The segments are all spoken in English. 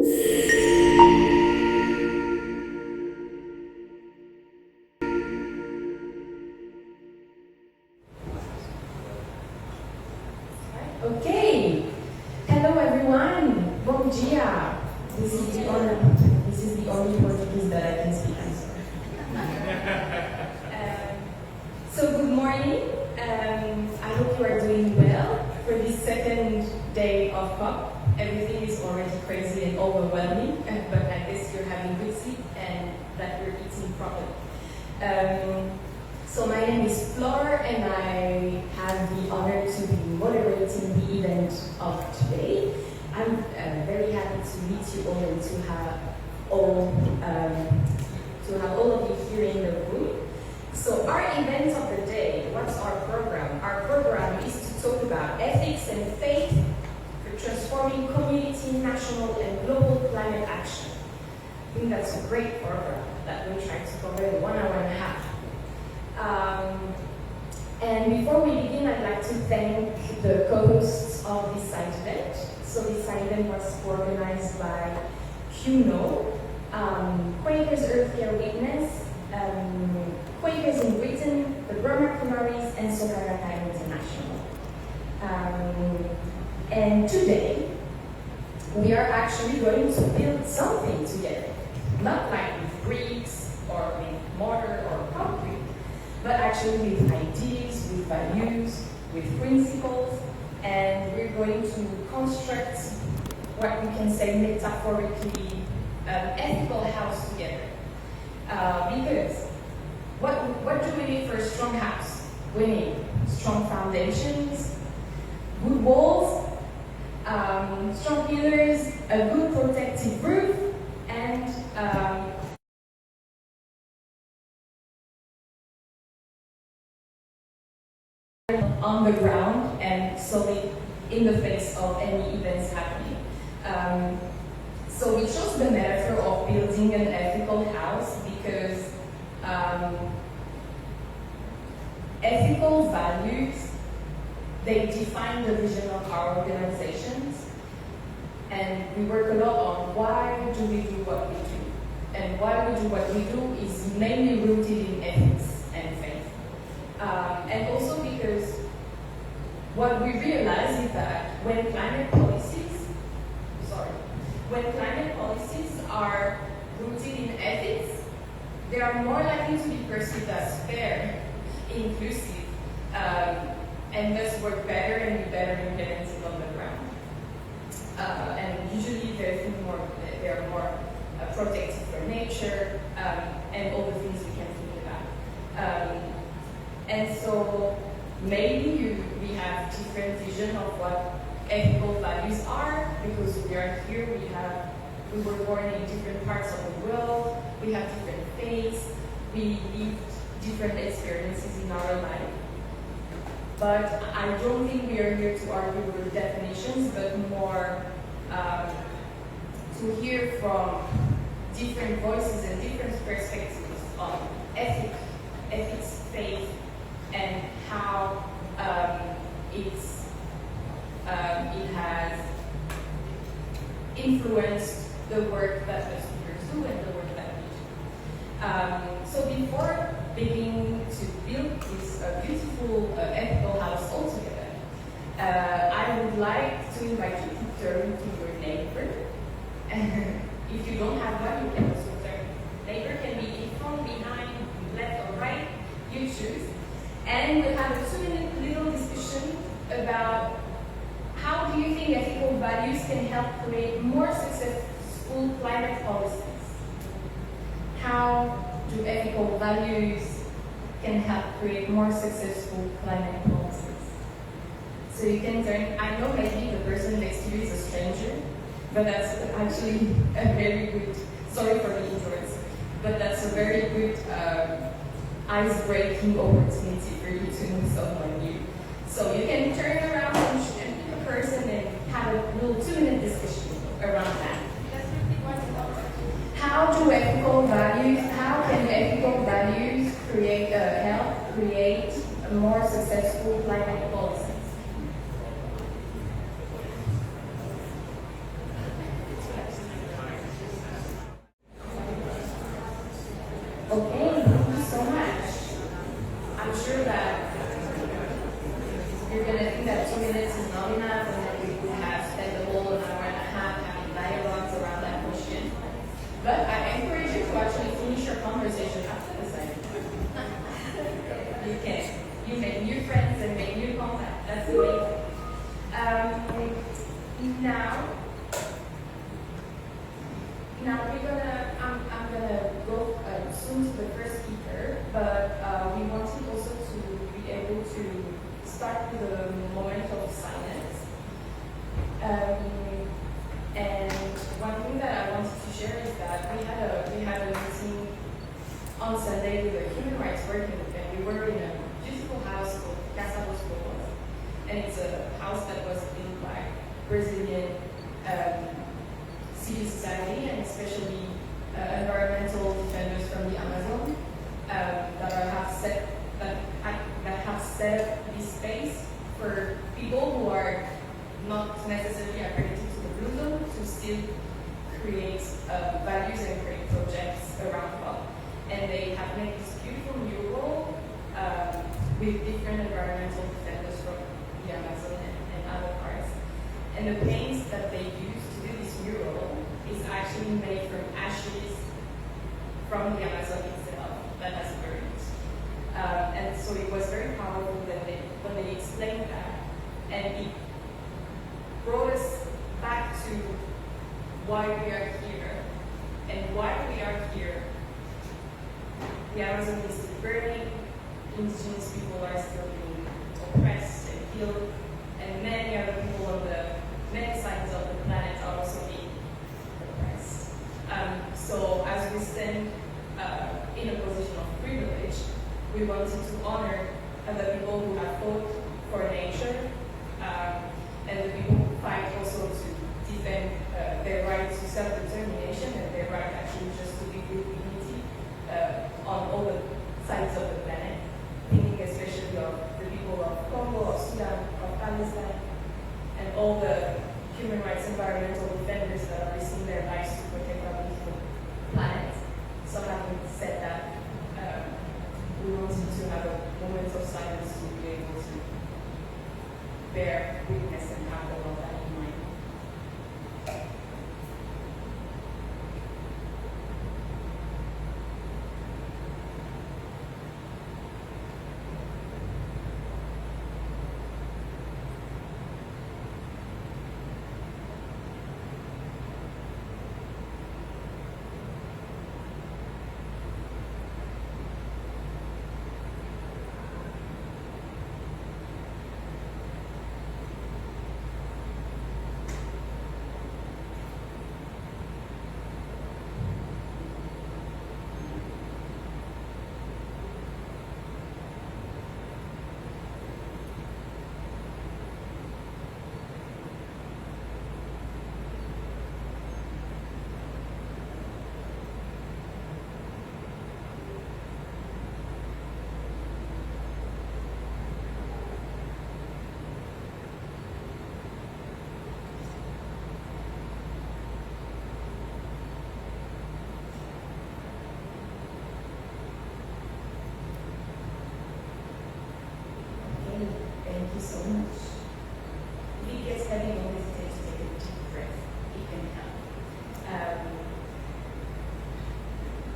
Okay, hello everyone, bom dia. This is the only Portuguese that I can speak. I'm sorry. So good morning. I hope you are doing well for this second day of COP. Everything is already crazy and overwhelming, but I guess you're having good sleep and that you're eating properly. So my name is Flore, and I have the honor to be moderating the event of today. I'm very happy to meet you all and to have all of you here in the room. So our event of the day, what's our program? Our program is to talk about ethics and faith for transforming community, national, and global climate action. I think that's a great program that we'll try to cover in 1 hour and a half. And before we begin, I'd like to thank the co-hosts of this side event. So this side event was organized by QUNO, Quaker's Earthcare Witness, Quakers in Britain, the Brahma Kumaris, and Morgera International. And today, we are actually going to build something together. Not like with bricks or with mortar or concrete, but actually with ideas, with values, with principles, and we're going to construct what we can say metaphorically ethical house together. Because what do we need for a strong house? We need strong foundations, good walls, strong pillars, a good protective roof, and on the ground and solid in the face of any events happening. So we chose the metaphor of building an ethical house because ethical values, they define the vision of our organizations, and we work a lot on why do we do what we do. And why we do what we do is mainly rooted in ethics and faith. And also because what we realize is that when climate policies are rooted in ethics, they are more likely to be perceived as fair, inclusive, and thus work better and be better implemented on the ground. And usually they're more protective for nature and all the things we can think about. And so maybe we have different vision of what ethical values are because we are here, we were born in different parts of the world, we have different faiths, we lived different experiences in our life. But I don't think we are here to argue with definitions, but more to hear from different voices and different perspectives on ethics, faith, and how it has influenced the work that the speakers do and the work that we do. So before beginning to build this beautiful ethical house all together, I would like to invite you to turn to your neighbor. If you don't have one, you can also turn. Neighbor can be in front, behind, left or right, you choose. And we'll have a 2-minute little discussion about how do you think ethical values can help create more successful climate policies? How do ethical values can help create more successful climate policies? So you can turn, I know maybe the person next to you is a stranger, but that's actually a very good, sorry for the ignorance, but that's a very good ice-breaking opportunity for you to know someone new. So you can turn around and pick a person and have a little 2-minute discussion around that. How can ethical values help create a more successful climate policies? Okay, thank you so much. I'm sure that you're going to think that 2 minutes is not enough and that we would have spent the whole an hour and a half having dialogues around that question. But I encourage you to actually finish your conversation after the session. You can. You make new friends and make new contacts. That's amazing. Now I'm gonna go soon to the first speaker, but we wanted also to be able to start with a moment of silence. And one thing that I wanted to share is that we had a meeting on Sunday with a human rights working group, and we were in a beautiful house called Casa dos Povos, and it's a house that was built by Brazilian civil society and especially environmental defenders from the Amazon that have set up this space for people who are not necessarily accredited to the Blue Zone to still create values and create projects around COP. And they have made this beautiful mural with different environmental defenders from the Amazon and other parts. And the paints that they use to do this mural is actually made from ashes from the Amazon itself that has burned. And so it was very powerful when they explained that. And it brought us back to why we are here. And why we are here. The Amazon is still burning, indigenous people are still being oppressed and killed, and many other people on many sides of the planet are also being oppressed. So as we stand in a position of privilege, we wanted to honor the people who have fought for nature, and the people who fight also to defend their right to self-determination and their right actually just to live with dignity on all the sides of the planet, thinking especially of the people of Congo, of Sudan, of Palestine, and all the human rights environmental defenders that are risking their lives to protect our beautiful planet. So having said that, we wanted to have a moment of silence to be able to bear witness and have all of that in mind. Thank you so much. If it gets heavy, don't hesitate to take a deep breath. It can help.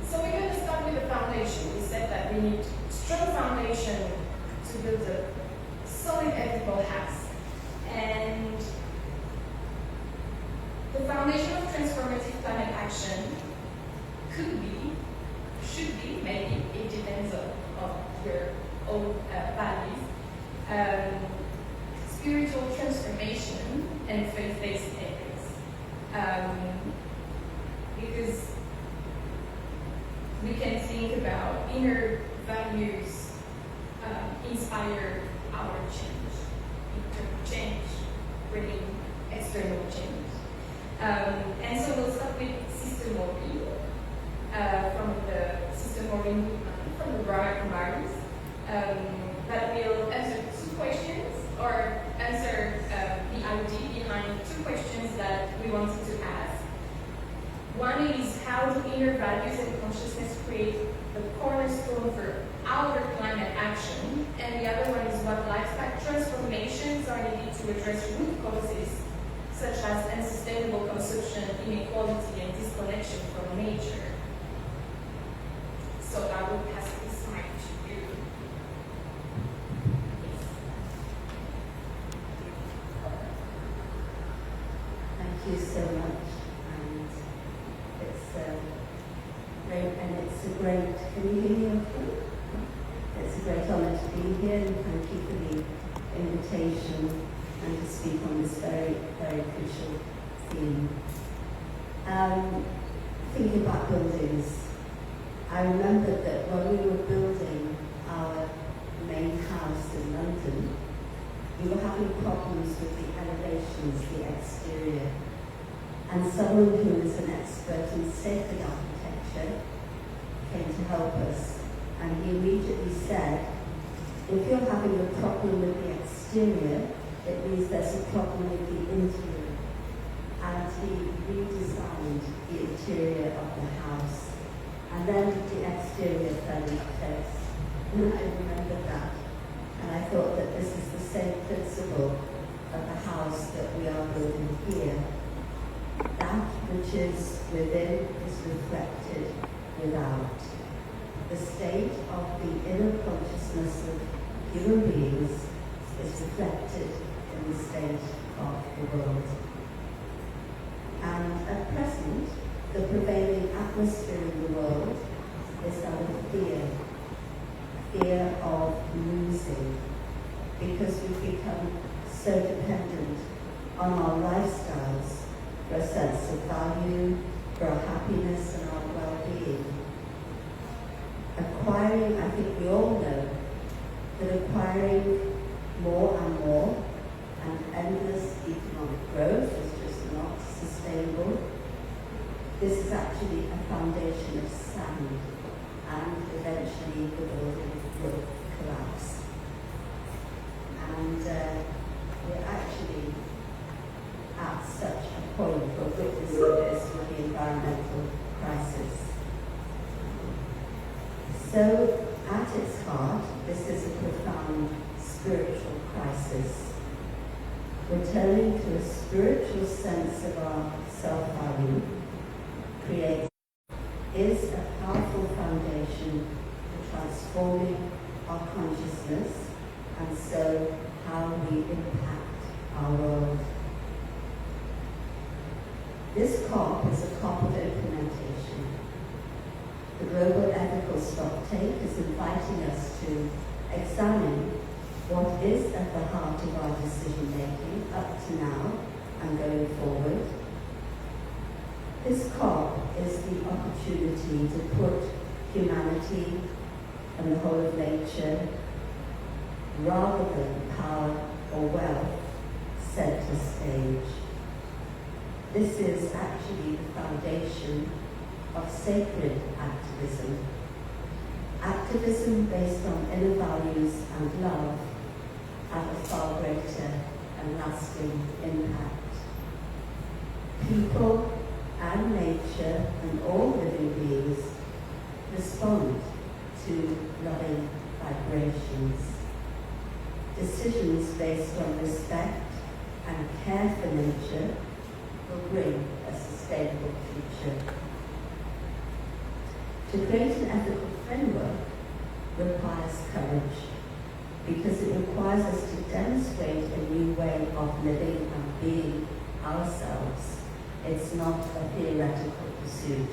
So we're going to start with the foundation. We said that we need strong foundation to build a solid ethical house. And the foundation of transformative climate action could be, should be, maybe, it depends on your own values, spiritual transformation and faith-based ethics. Because we can think about inner values inspire our change, internal change, bringing external change. And so we'll start with Sister Maureen, from the Sister Maureen movement, from the Brahma Kumaris, that will answer 2 questions, or answer the idea behind 2 questions that we wanted to ask. One is how do inner values and consciousness create the cornerstone for outer climate action, and the other one is what lifestyle transformations are needed to address root causes such as unsustainable consumption, inequality, and disconnection from nature. So I will pass this mic to you. Thank you so much, and it's great, and it's a great, can you hear me okay? It's a great honour to be here, and thank you for the invitation and to speak on this very, very crucial theme. Thinking about buildings, I remembered that when we were building our main house in London, we were having problems with the elevations, the exterior. And someone who is an expert in sacred architecture came to help us. And he immediately said, if you're having a problem with the exterior, it means there's a problem with the interior. And he redesigned the interior of the house. And then the exterior fell into place. And I remembered that. And I thought that this is the same principle of the house that we are building here. That which is within is reflected without. The state of the inner consciousness of human beings is reflected in the state of the world. And at present, the prevailing atmosphere in the world is that of fear. Fear of losing, because we've become so dependent on our lifestyles for a sense of value, for our happiness and our well-being. Acquiring, I think we all know, that acquiring more and more and endless economic growth is just not sustainable. This is actually a foundation of sand, and eventually the building will collapse. And we're actually at such a point of witnessing this with the environmental crisis. So, at its heart, this is a profound spiritual crisis. Returning to a spiritual sense of our self-value is a powerful foundation for transforming our consciousness and so how we impact our world. This COP is a COP of implementation. The Global Ethical Stocktake is inviting us to examine what is at the heart of our decision-making up to now and going forward. This COP is the opportunity to put humanity and the whole of nature, rather than power or wealth, center stage. This is actually the foundation of sacred activism. Activism based on inner values and love have a far greater and lasting impact. People and nature and all living beings respond to loving vibrations. Decisions based on respect and care for nature will bring a sustainable future. To create an ethical framework requires courage, because it requires us to demonstrate a new way of living and being ourselves. It's not a theoretical pursuit,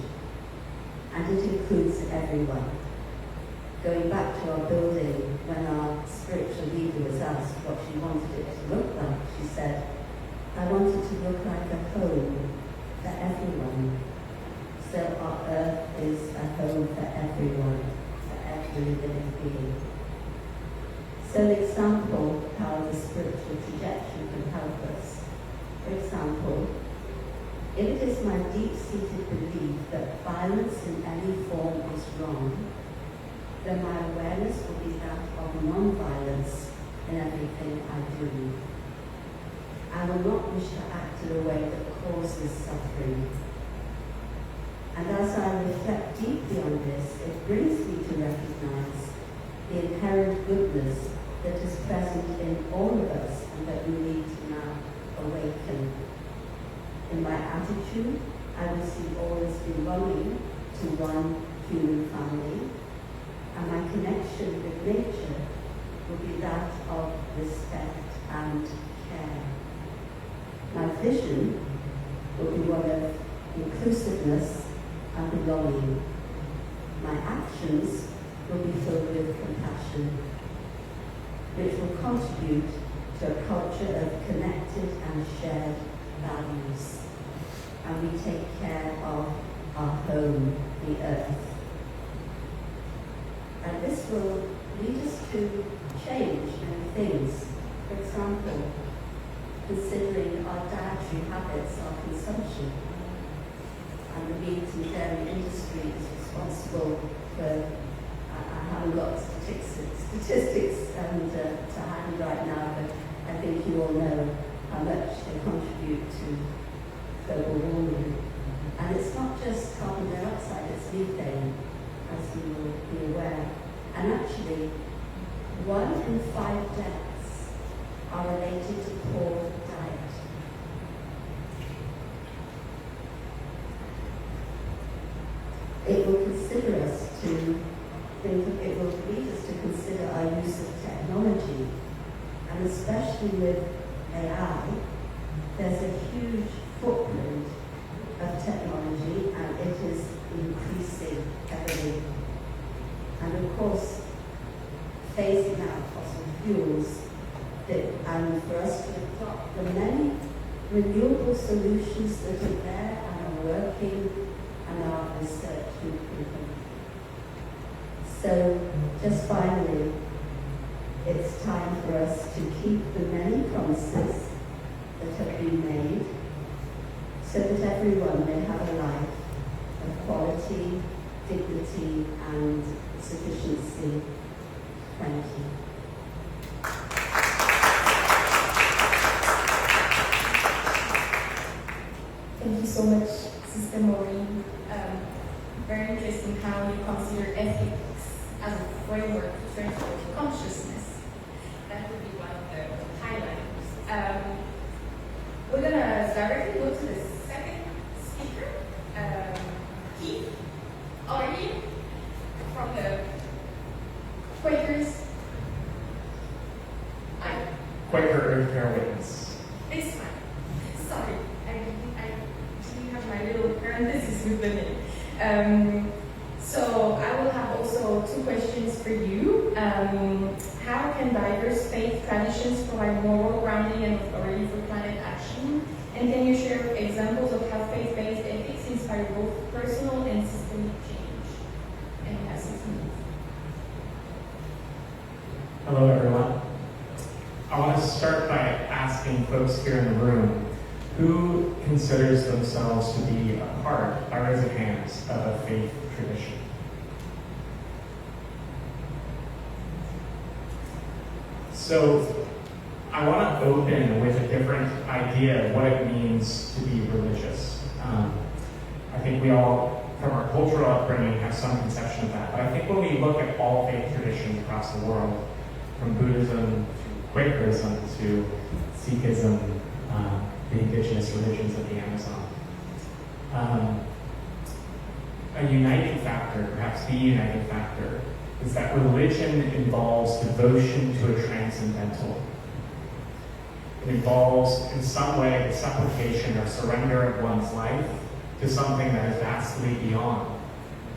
and it includes everyone. Going back to our building, when our spiritual leader was asked what she wanted it to look like, she said, I want it to look like a home for everyone. So our earth is a home for everyone, for every living being. So an example how the spiritual trajectory can help us. For example, if it is my deep-seated belief that violence in any form is wrong, then my awareness will be that of non-violence in everything I do. I will not wish to act in a way that causes suffering. the inherent goodness that is present in all of us and that we need to now awaken. In my attitude, I will see all as belonging to one human family, and my connection with nature will be that of respect and care. My vision will be one of inclusiveness and belonging. My actions will be filled with compassion, which will contribute to a culture of connected and shared values. And we take care of our home, the earth. And this will lead us to change many things. For example, considering our dietary habits, our consumption, and the meat and dairy industry is responsible for, I haven't got statistics to hand right now, but I think you all know how much they contribute to global warming. And it's not just carbon dioxide, it's methane, as you will be aware. And actually, 1 in 5 deaths are related to poor diet. It will consider us to think, it will lead us to consider our use of technology, and especially with AI, there's a huge footprint of technology and it is increasing heavily. And of course, phasing out fossil fuels, and for us to adopt the many renewable solutions that are there and are working and our research improving. So, just finally, it's time for us to keep the many promises that have been made so that everyone may have a life of quality, dignity, and sufficiency. Thank you. Thank you so much, Sister Maureen. Very interesting how you consider ethics as a framework to transform consciousness. That would be one of the highlights. We're going to directly go to the second speaker, Keith. Are you from the Quakers? Quaker Earthcare witness. This one. Sorry, I didn't have my little parenthesis with the name. So I will have also 2 questions for you. How can diverse faith traditions provide moral grounding and authority for climate action? And can you share examples of how faith-based ethics inspire both personal and systemic change? And you have 6 minutes. Hello, everyone. I want to start by asking folks here in the room who considers themselves to be a part, by raise of hands, of a faith tradition. So I want to open with a different idea of what it means to be religious. I think we all, from our cultural upbringing, have some conception of that. But I think when we look at all faith traditions across the world, from Buddhism to Quakerism to Sikhism, the indigenous religions of the Amazon, a uniting factor, perhaps the uniting factor, is that religion involves devotion to a transcendental. It involves, in some way, the supplication or surrender of one's life to something that is vastly beyond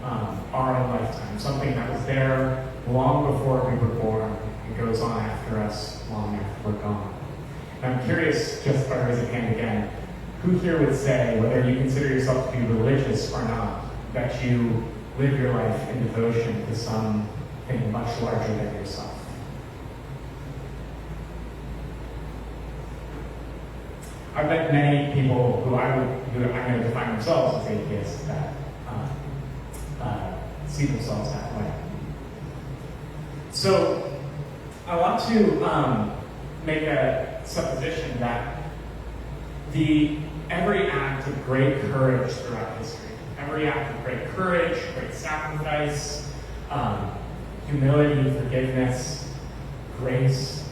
our own lifetime, something that was there long before we were born and goes on after us long after we're gone. And I'm curious, just by raising hand again, who here would say, whether you consider yourself to be religious or not, that you live your life in devotion to something much larger than yourself? I've met many people who I'm going to define themselves as atheists that see themselves that way. So I want to make a supposition that every act of great courage throughout history, every act of great courage, great sacrifice, humility, forgiveness, grace,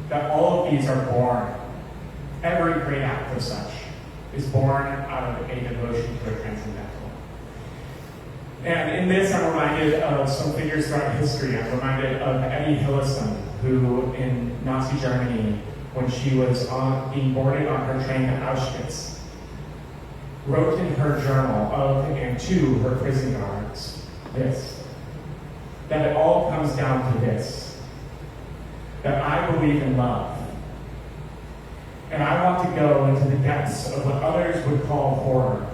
that all of these are born. Every great act of such is born out of a devotion to a transcendental. And in this, I'm reminded of some figures throughout history. I'm reminded of Eddie Hillesum, who in Nazi Germany, when she was being boarded on her train to Auschwitz, wrote in her journal of and to her prison guards this, that it all comes down to this, that I believe in love, and I want to go into the depths of what others would call horror,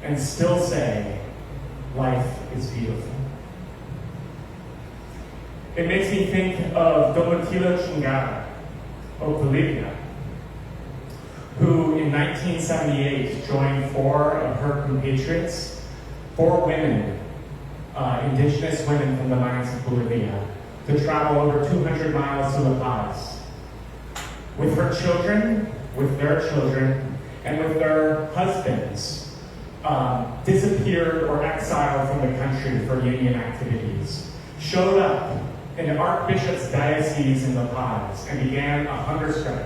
and still say, life is beautiful. It makes me think of Domitila Chingara of Bolivia, who in 1978 joined 4 of her compatriots, 4 women, indigenous women from the mines of Bolivia, to travel over 200 miles to La Paz. With her children, with their children, and with their husbands, disappeared or exiled from the country for union activities, showed up in an archbishop's diocese in La Paz and began a hunger strike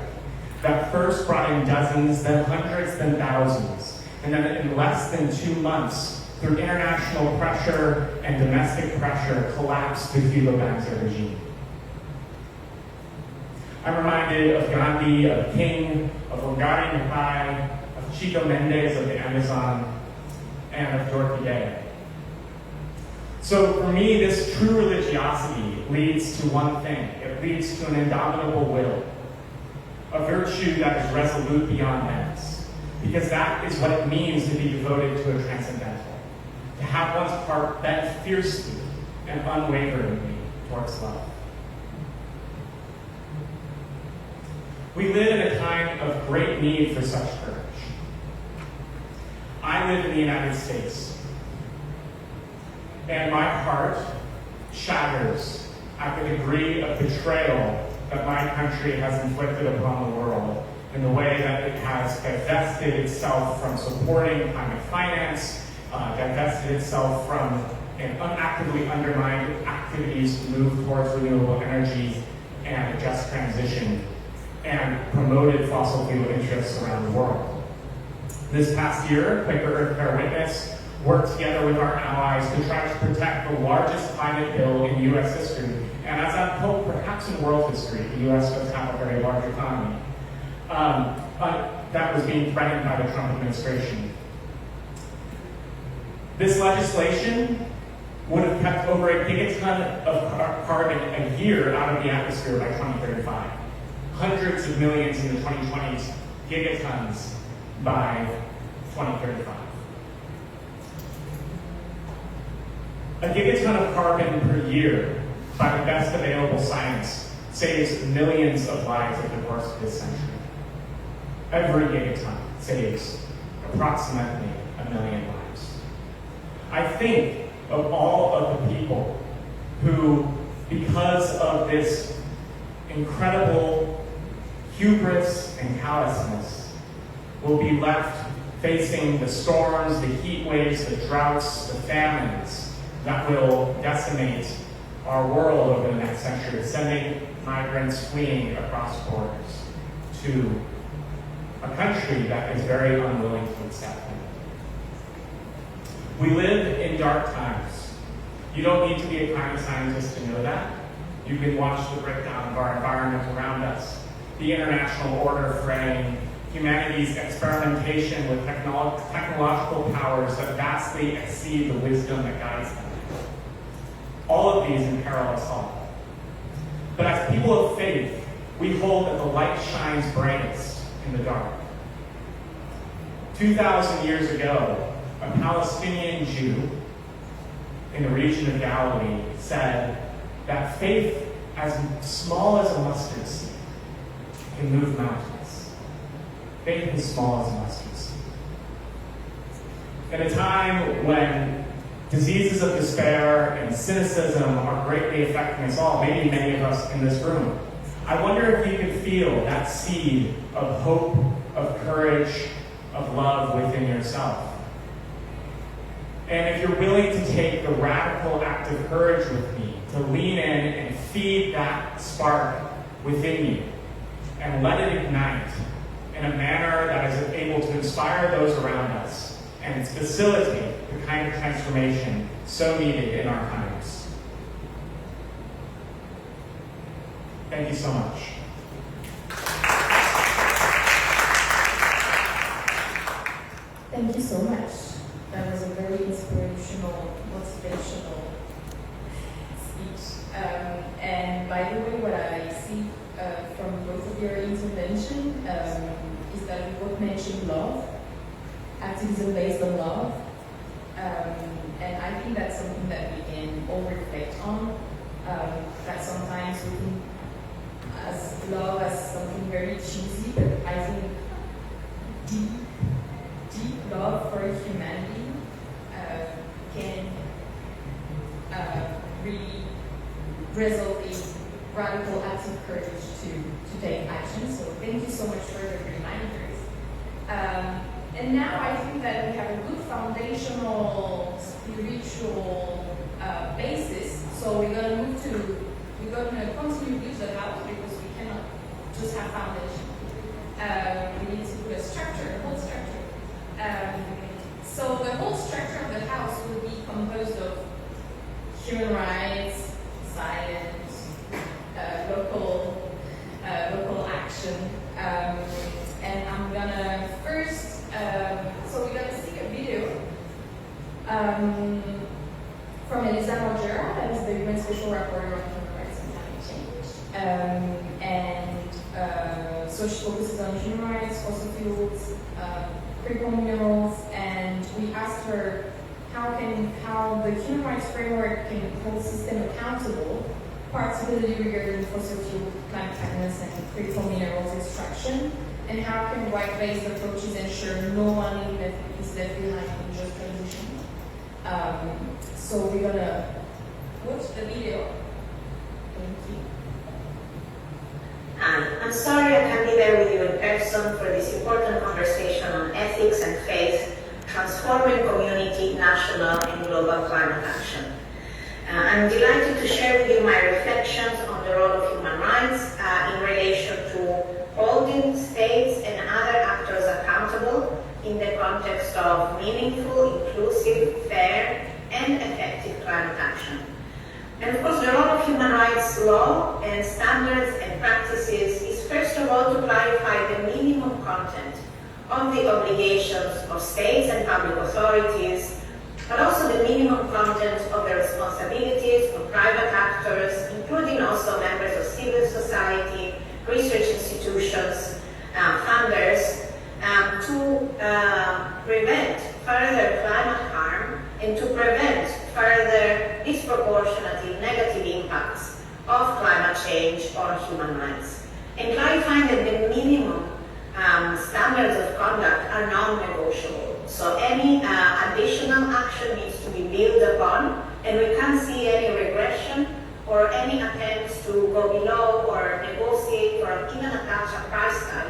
that first brought in dozens, then hundreds, then thousands, and then in less than 2 months, through international pressure and domestic pressure, collapsed the Cuba Banzer regime. I'm reminded of Gandhi, of King, of Ongari Mapai, of Chico Mendes of the Amazon, and of Dorothy Day. So for me, this true religiosity leads to one thing. It leads to an indomitable will, a virtue that is resolute beyond ends, because that is what it means to be devoted to a transcendental, to have one's heart bent fiercely and unwaveringly towards love. We live in a time of great need for such courage. I live in the United States, and my heart shatters at the degree of betrayal that my country has inflicted upon the world in the way that it has divested itself from supporting climate finance, divested itself from and unactively undermined activities to move towards renewable energy and a just transition, and promoted fossil fuel interests around the world. This past year, Quaker Earthcare Witness worked together with our allies to try to protect the largest climate bill in U.S. history. And as I'm told, perhaps in world history, the U.S. does have a very large economy. That was being threatened by the Trump administration. This legislation would have kept over a gigaton of carbon a year out of the atmosphere by 2035. Hundreds of millions in the 2020s, gigatons by 2035. A gigaton of carbon per year, by the best available science, saves millions of lives over the course of this century. Every gigaton saves approximately 1 million lives. I think of all of the people who, because of this incredible hubris and callousness, will be left facing the storms, the heat waves, the droughts, the famines that will decimate our world over the next century, sending migrants fleeing across borders to a country that is very unwilling to accept them. We live in dark times. You don't need to be a climate scientist to know that. You can watch the breakdown of our environment around us, the international order fraying, humanity's experimentation with technological powers that vastly exceed the wisdom that guides them. All of these imperil us all. But as people of faith, we hold that the light shines brightest in the dark. 2,000 years ago, a Palestinian Jew in the region of Galilee said that faith as small as a mustard seed can move mountains. Faith as small as a mustard seed. At a time when diseases of despair and cynicism are greatly affecting us all, maybe many of us in this room, I wonder if you could feel that seed of hope, of courage, of love within yourself. And if you're willing to take the radical act of courage with me, to lean in and feed that spark within you, and let it ignite in a manner that is able to inspire those around us and facilitate the kind of transformation so needed in our times. Thank you so much. Thank you so much. That was a very inspirational, motivational speech. And by the way, what I see from both of your intervention is that we both mentioned love, activism based on love. And I think that's something that we can all reflect on. That sometimes we think as love as something very cheesy, but I think deep love for humanity can really result in radical active courage to take action. So thank you so much for the reminders. And now I think that we have a good foundational spiritual basis. So we're going to continue with the house because we cannot just have foundation. We need to put a structure, a whole structure. So the whole structure of the house will be composed of human rights, science, local action, and I'm gonna first. So we're gonna see a video from Elisa Morgera, that is the UN Special Rapporteur on Human Rights and Climate Change, so she focuses on human rights, fossil fuels, critical minerals, and we asked her how the human rights framework can hold system accountable, particularly regarding fossil fuel, climate finance, and critical minerals extraction, and how can right-based approaches ensure no one is left behind in just transition. So we're gonna watch the video. Thank you. I'm sorry I can't be there with you in person for this important conversation on ethics and faith, transforming community, national, and global climate action. I'm delighted to share with you my reflections on the role of human rights in relation to holding states and other actors accountable in the context of meaningful, inclusive, fair, and effective climate action. And of course, the role of human rights law and standards and practices is first of all to clarify the minimum content of the obligations of states and public authorities, but also the minimum content of the responsibilities of private actors, including also members of civil society, research institutions, funders, to prevent further climate harm and to prevent further disproportionately negative impacts of climate change on human rights. And clarifying that the minimum standards of conduct are non-negotiable. So any additional action needs to be built upon, and we can't see any regression or any attempts to go below or negotiate or even attach a price tag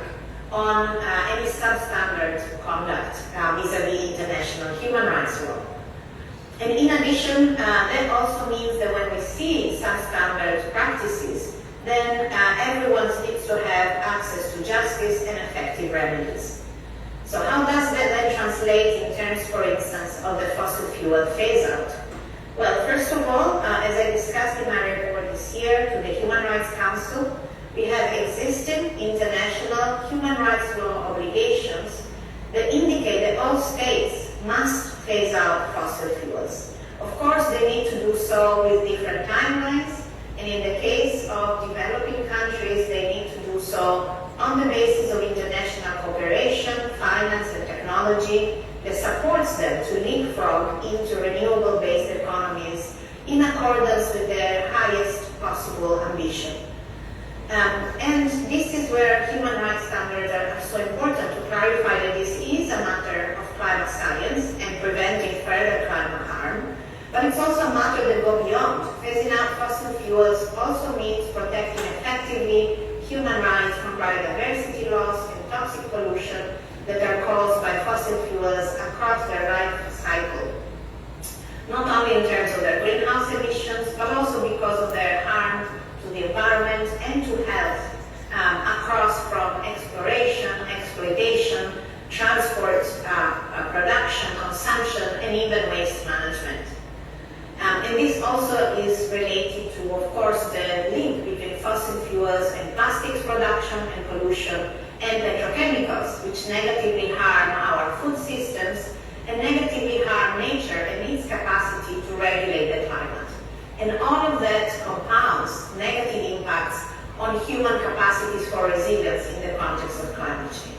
on any substandard conduct vis-a-vis international human rights law. And in addition, that also means that when we see substandard practices, then everyone needs to have access to justice and effective remedies. So how does that then translate in terms, for instance, of the fossil fuel phase-out? Well, first of all, as I discussed in my report this year to the Human Rights Council, we have existing international human rights law obligations that indicate that all states must phase out fossil fuels. Of course, they need to do so with different timelines, and in the case of developing countries, they need to do so on the basis of international cooperation, finance, and technology that supports them to leapfrog into renewable-based economies in accordance with their highest possible ambition. And this is where human rights standards are so important to clarify that this is a matter of climate science and preventing further climate harm, but it's also a matter that goes beyond. Phasing out fossil fuels also means protecting effectively human rights from biodiversity loss and toxic pollution that are caused by fossil fuels across their life cycle. not only in terms of their greenhouse emissions, but also because of their harm to the environment and to health, across from exploration, exploitation, transport, production, consumption, and even waste management. And this also is related to, of course, the link between fossil fuels and plastics production and pollution and petrochemicals, which negatively harm our food systems and negatively harm nature and its capacity to regulate the climate. And all of that compounds negative impacts on human capacities for resilience in the context of climate change.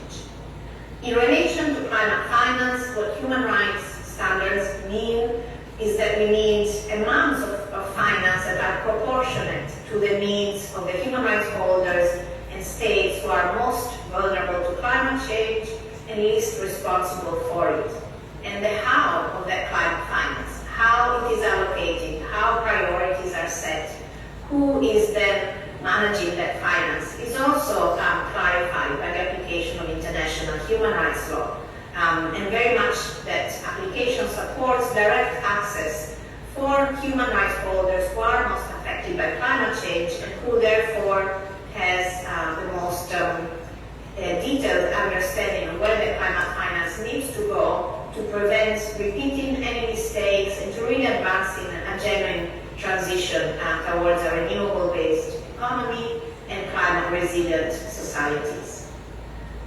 In relation to climate finance, what human rights standards mean is that we need amounts of finance that are proportionate to the needs of the human rights holders and states who are most vulnerable to climate change and least responsible for it. And the how of that climate finance, how it is allocated, how priorities are set, who is then managing that finance, is also clarified by the application of international human rights law. And very much that application supports direct access for human rights holders who are most affected by climate change and who therefore has the most detailed understanding of where the climate finance needs to go to prevent repeating any mistakes and to really advance in a genuine transition towards a renewable-based economy and climate-resilient societies.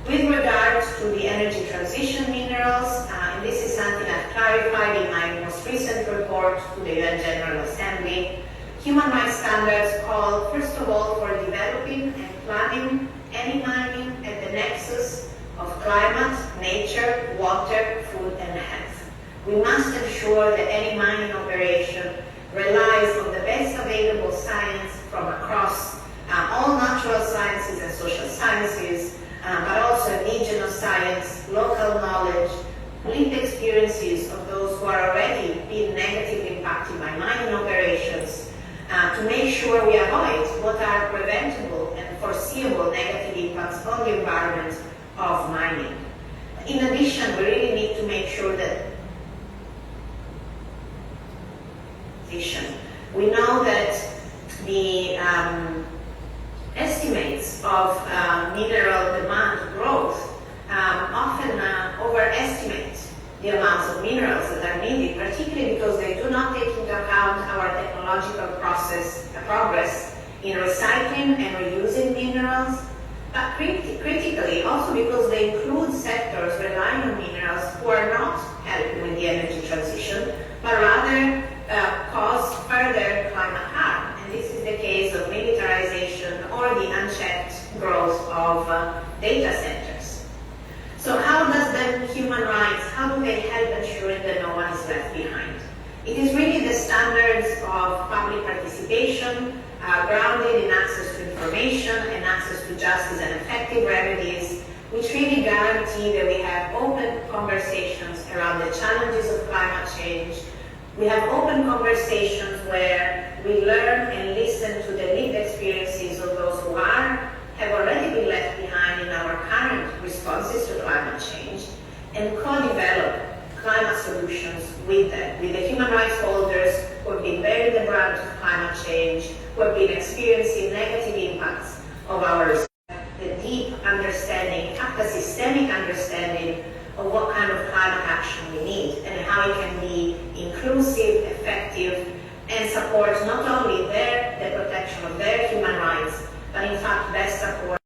With regard to the energy transition minerals, and this is something I've clarified in my most recent report to the UN General Assembly, human rights standards call, first of all, for developing and planning any mining at the nexus of climate, nature, water, food, and health. We must ensure that any mining operation relies on the best available science from across all natural sciences and social sciences, but also indigenous science, local knowledge, lived experiences of those who are already being negatively impacted by mining operations, to make sure we avoid what are preventable and foreseeable negative impacts on the environment of mining. In addition, we really need to make sure that we know that the estimates of mineral demand growth often overestimate the amounts of minerals that are needed, particularly because they do not take into account our technological progress in recycling and reusing minerals, but critically also because they include sectors relying on minerals who are not helping with the energy transition, but rather cause further climate harm. And this is the case of militarization or the unchecked growth of data centers. So how does then human rights, how do they help ensuring that no one is left behind? It is really the standards of public participation, grounded in access to information and access to justice and effective remedies, which really guarantee that we have open conversations around the challenges of climate change. We have open conversations where we learn and listen to the lived experiences of those who have already been left behind in our current responses to climate change, and co-develop climate solutions with them, with the human rights holders who have been bearing the brunt of climate change, who have been experiencing negative impacts of our the deep understanding, in fact, a systemic understanding of what kind of climate action we need and how it can be inclusive, effective, and support not only the protection of their human rights, but in fact best support.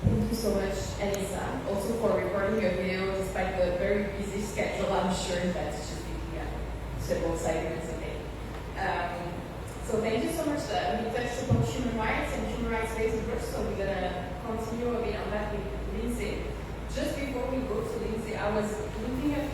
Thank you so much, Elisa, also for recording your video despite the very busy schedule. I'm sure that's just several segments a day. So thank you so much. We touched upon human rights and human rights-based approach, so we're going to continue a bit on that with Lindsey. Just before we go to Lindsey, I was looking at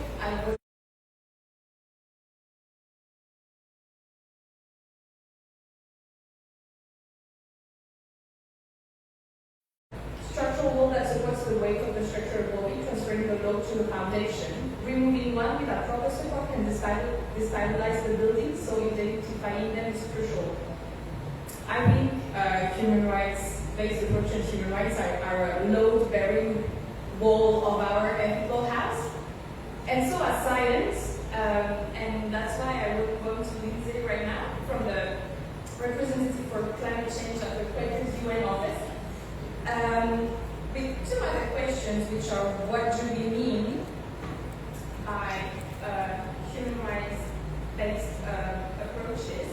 structural wall that supports the weight of the structure evolving, transferring the load to the foundation. Removing one without proper support can destabilize the building, so identifying them is crucial. I think human rights-based approach and human rights are a load-bearing wall of our ethical house. which are what do we mean by human rights-based approaches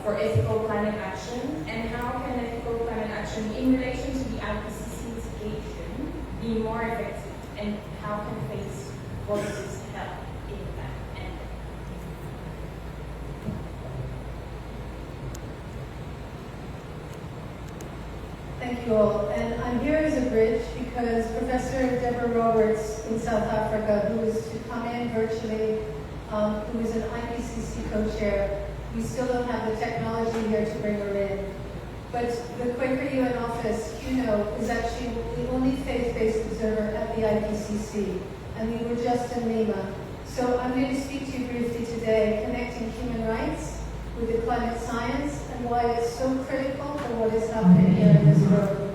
for ethical climate action, and how can ethical climate action in relation to the IPCC mitigation be more effective, and how can faith voices help in that end? Thank you all. And I'm here as a bridge because Professor Deborah Roberts in South Africa, who is to come in virtually, who is an IPCC co-chair, we still don't have the technology here to bring her in. But the Quaker UN office, QUNO, is actually the only faith-based observer at the IPCC. And we were just in Lima. So I'm going to speak to you briefly today, connecting human rights with the climate science and why it's so critical for what is happening here in this room.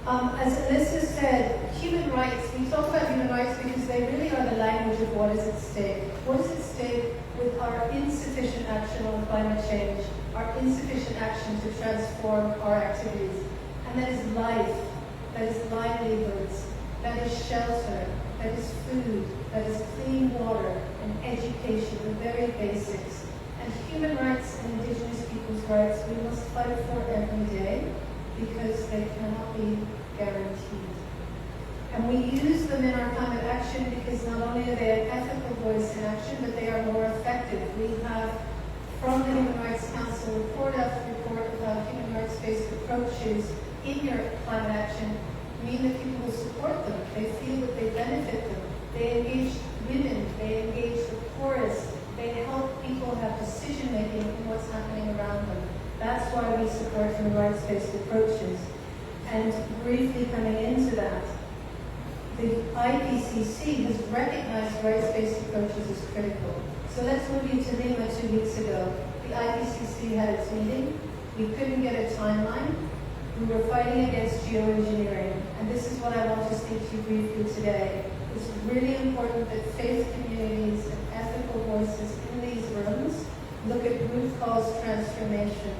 As Elisa said, human rights, we talk about human rights because they really are the language of what is at stake. What is at stake with our insufficient action on climate change, our insufficient action to transform our activities. And that is life, that is livelihoods, that is shelter, that is food, that is clean water and education, the very basics. And human rights and indigenous people's rights we must fight for every day because they cannot be guaranteed. And we use them in our climate action because not only are they an ethical voice in action, but they are more effective. We have, from the Human Rights Council, report after report about human rights-based approaches in your climate action mean that people will support them. They feel that they benefit them. They engage women. They engage the poorest. They help people have decision-making in what's happening around them. That's why we support human rights-based approaches. And briefly coming into that, the IPCC has recognized rights-based approaches as critical. So let's move you to Lima 2 weeks ago. The IPCC had its meeting. We couldn't get a timeline. We were fighting against geoengineering. And this is what I want to speak to you briefly today. It's really important that faith communities and ethical voices in these rooms look at root cause transformation.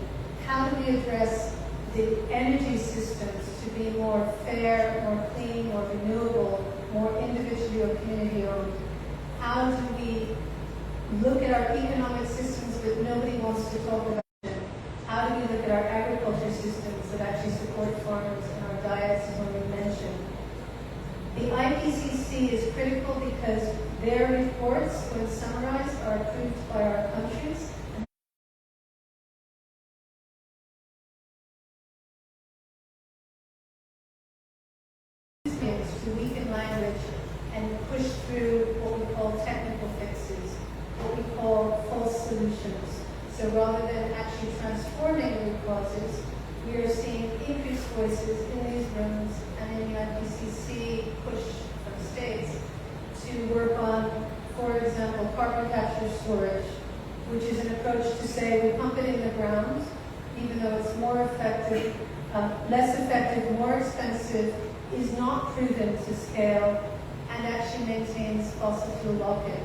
How do we address the energy systems to be more fair, more clean, more renewable, more individually or community owned? How do we look at our economic systems that nobody wants to talk about? How do we look at our agriculture systems that actually support farmers and our diets, as already mentioned? The IPCC is critical because their reports, when summarized, are approved by our countries. To weaken language and push through what we call technical fixes, what we call false solutions. So rather than actually transforming root causes, we are seeing increased voices in these rooms and in the IPCC push from states to work on, for example, carbon capture storage, which is an approach to say we pump it in the ground, even though it's more effective, less effective, more expensive, is not proven to scale, and actually maintains fossil fuel lock-in.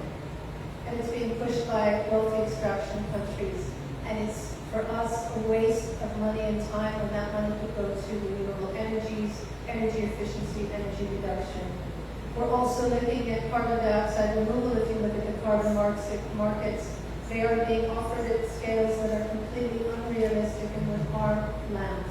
And it's being pushed by wealthy extraction countries. And it's, for us, a waste of money and time when that money could go to renewable energies, energy efficiency, energy reduction. We're also looking at carbon dioxide removal. If you look at the carbon markets, they are being offered at scales that are completely unrealistic and would harm land.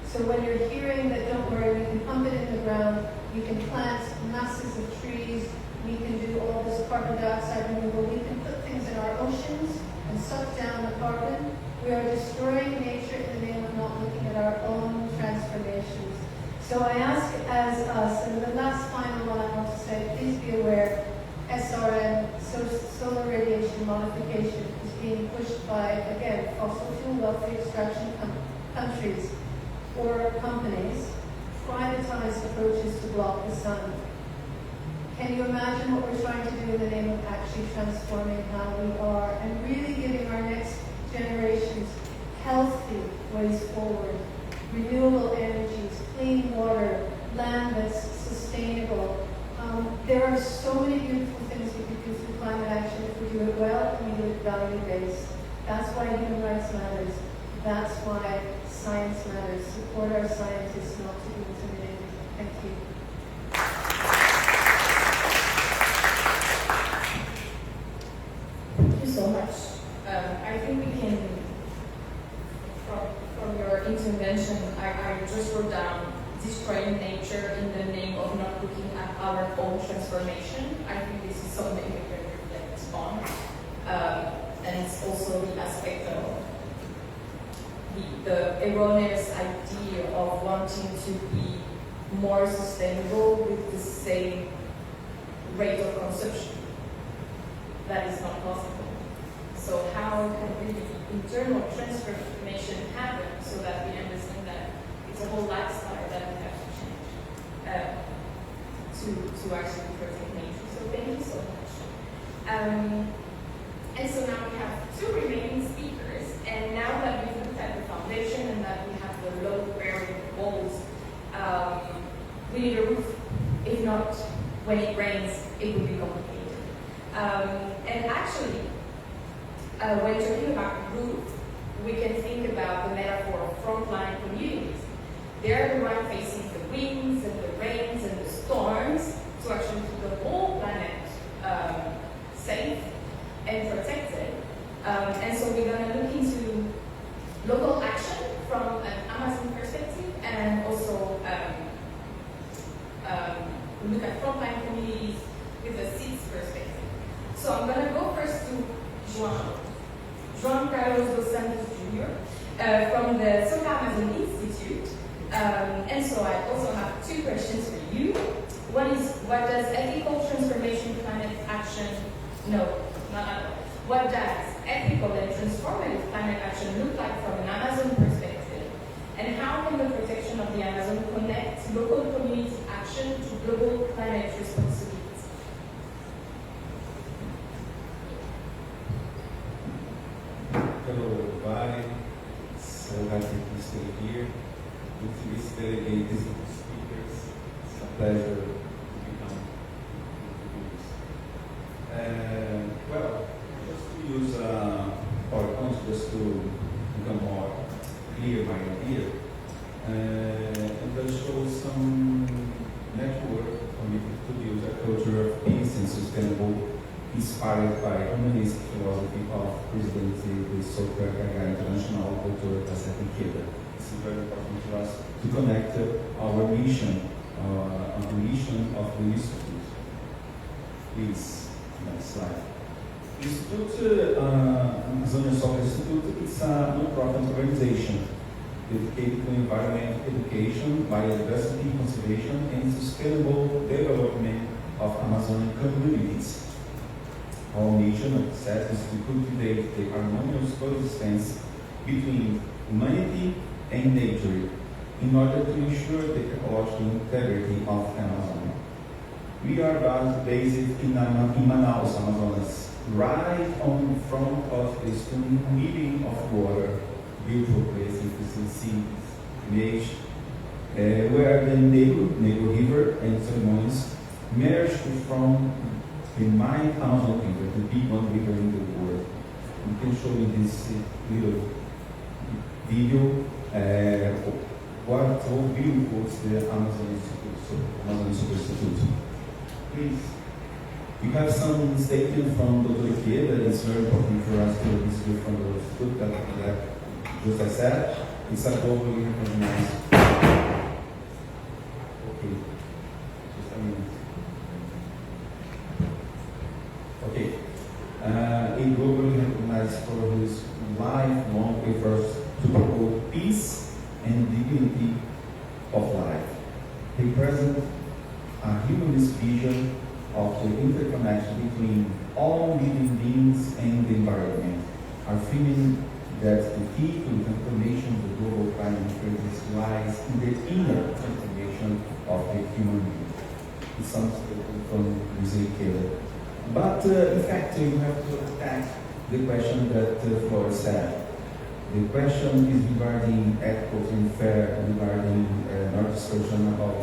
So when you're hearing that, don't worry, we can pump it in the ground, we can plant masses of trees, we can do all this carbon dioxide removal, we can put things in our oceans and suck down the carbon, we are destroying nature in the name of not looking at our own transformations. So I ask as us, and the last final one I want to say, please be aware, SRM, solar radiation modification, is being pushed by, again, fossil fuel wealthy extraction countries or companies, privatized approaches to block the sun. Can you imagine what we're trying to do in the name of actually transforming how we are and really giving our next generations healthy ways forward, renewable energies, clean water, land that's sustainable. There are so many beautiful things we could do through climate action if we do it well and we do it value-based. That's why human rights matters. That's why science matters. Support our scientists not to be intimidated. you. Thank you so much. I think we can, from your intervention, I just wrote down destroying nature in the name of not looking at our own transformation. I think this is something we can reflect on. And it's also the aspect of the erroneous idea of wanting to be more sustainable with the same rate of consumption. That is not possible. So how can really internal transformation happen so that we understand that it's a whole lifestyle that we have to change to actually protect nature. So thank you so much. And so now we have two remaining speakers, and now that we've looked at the foundation and that we have the load-bearing walls, we need a roof. If not, when it rains, it will be complicated. And actually, when talking about roof, we can think about the metaphor of frontline communities. They're the ones facing the winds and the rains and the storms to actually keep the whole planet safe and protected. And so we're going to look into local action from an Amazon perspective and also look at frontline communities with a seeds perspective. So I'm going to go first to Juan Carlos dos Santos Jr. From the Soka Amazon Institute. And so I also have two questions for you. One is, what does ethical transformation climate action, what does ethical and transformative climate action look like from an Amazon perspective? And how can the protection of the Amazon connect local community action to global climate responsibility? Hello everybody, so happy to stay here with this delegated speakers. It's a pleasure to become introduced. Well, just to use PowerPoint just to become more clear my idea, and I'll show some network committed to build a culture of peace and sustainable, inspired by humanist philosophy of President the so-called International Rapporteur. This is very important for us to connect our mission, the mission of the Institute. Please, next slide. Institute, Amazonia Solar Institute, is a non-profit organization dedicated to environmental education, biodiversity conservation, and sustainable development of Amazonian communities. Our mission of success is to cultivate the harmonious coexistence between humanity and nature in order to ensure the ecological integrity of Amazon. We are based in Manaus, Amazonas, right on front of the stunning weaving of water, beautiful place you can see this image, where the Nego River and ceremonies merge from the mighty Amazon River, the big one river in the world. We can show you this little video what so beautiful is the Amazon Institute, so Amazon Super Institute. Please. We have some statement from Dr. Kia that is very important for us to distribute from the Institute that just I said, it's a globally recognized. Okay, just a minute. Okay, a globally recognized for his lifelong efforts to promote peace and dignity of life. He presents a humanist vision of the interconnection between all living beings and the environment, affirming that the key to the transformation of the global climate crisis lies in the inner transformation of the human being. It's something from Lindsey. But in fact, you have to attack the question that Flore said. The question is regarding ethical and fair, regarding our discussion about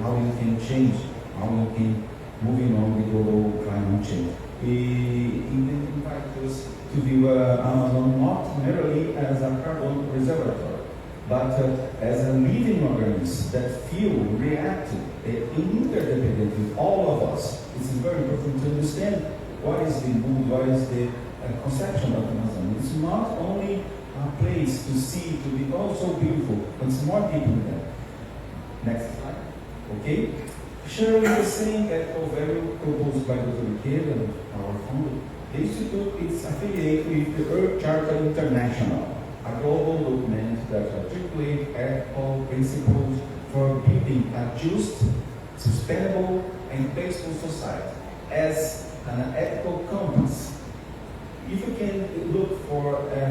how you can change, how you can moving on the global climate change. We invite us to view Amazon not merely as a carbon reservoir, but as a living organism that feel, react, interdependent with all of us. It's very important to understand what is the mood, what is the conception of Amazon. It's not only a place to see, to be also beautiful, but it's more deep than that. Next slide. Okay? Sharing the same ethical value proposed by Dr. Ghetti, our founder. The Institute is affiliated with the Earth Charter International, a global document that articulates ethical principles for building a just, sustainable, and peaceful society as an ethical compass. If you can look for the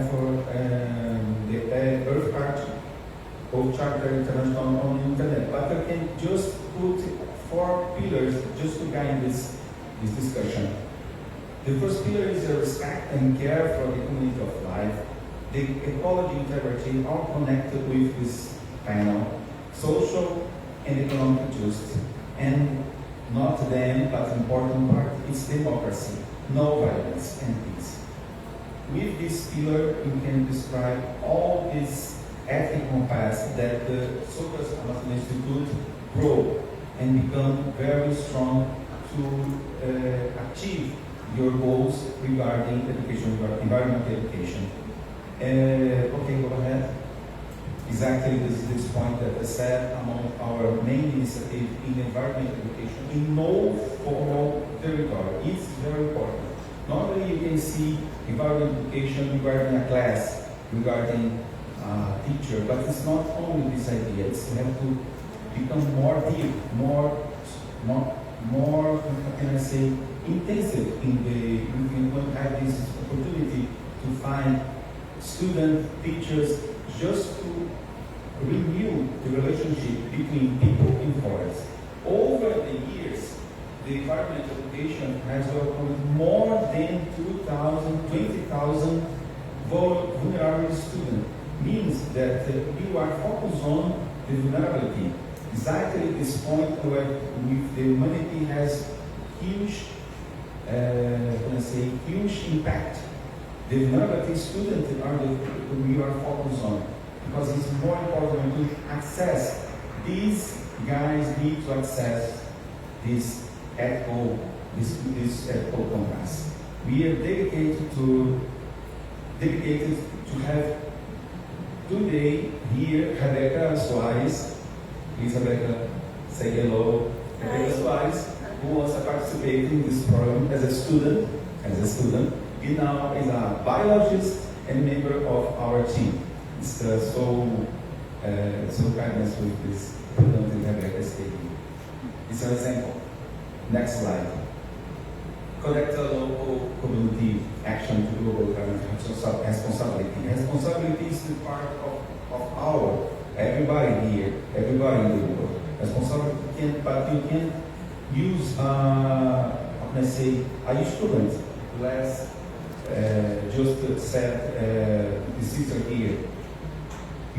Earth Charter International on the internet, but you can just put 4 pillars just to guide this discussion. The first pillar is the respect and care for the community of life. The ecology integrity are connected with this panel, social and economic justice, and not them, but important part is democracy, no violence, and peace. With this pillar, you can describe all these ethical compass that the Socrates Amazon Institute grow and become very strong to achieve your goals regarding education, regarding environmental education. Okay, go ahead. Exactly this point that I said among our main initiative in environmental education in no formal territory. It's very important. Normally you can see environmental education regarding a class, regarding a teacher, but it's not only this idea. It's you have to become more deep, more, how can I say, intensive in the, you can have this opportunity to find students, teachers, just to renew the relationship between people and forest. Over the years, the environmental education has welcomed more than 20,000 vulnerable students. Means that you are focused on the vulnerability. Exactly this point where the humanity has huge, huge impact. The vulnerability students are the we are focused on, because it's more important to access. These guys need to access this ethical compass. We are dedicated to have today here Rebecca Soares. Please, Rebecca, say hello. Rebecca Soares, who wants to participate in this program as a student. He now is a biologist and member of our team. It's so kindness with this program that Rebecca is taking. It's an example. Next slide. Connect a local community action to global climate responsibility. Responsibility is the part of our, everybody here, everybody in the world. Responsibility but you can use, let's say, an instrument. Let's just set the system here.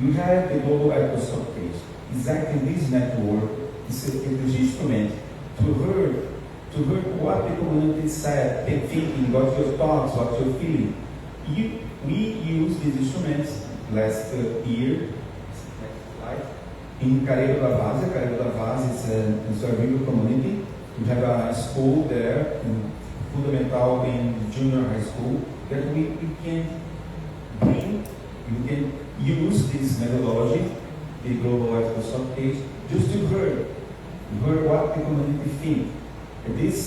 You have the global ecosystem page. Exactly this network is an instrument to hear what the community said, thinking, what your thoughts, what you're feeling. We use these instruments last year in Carreiro da Vaz. Carreiro da Vaz is a rural community. We have a school there, fundamental and junior high school, that we can bring, you can use this methodology, the global ecosystem page, just to hear what the community think. This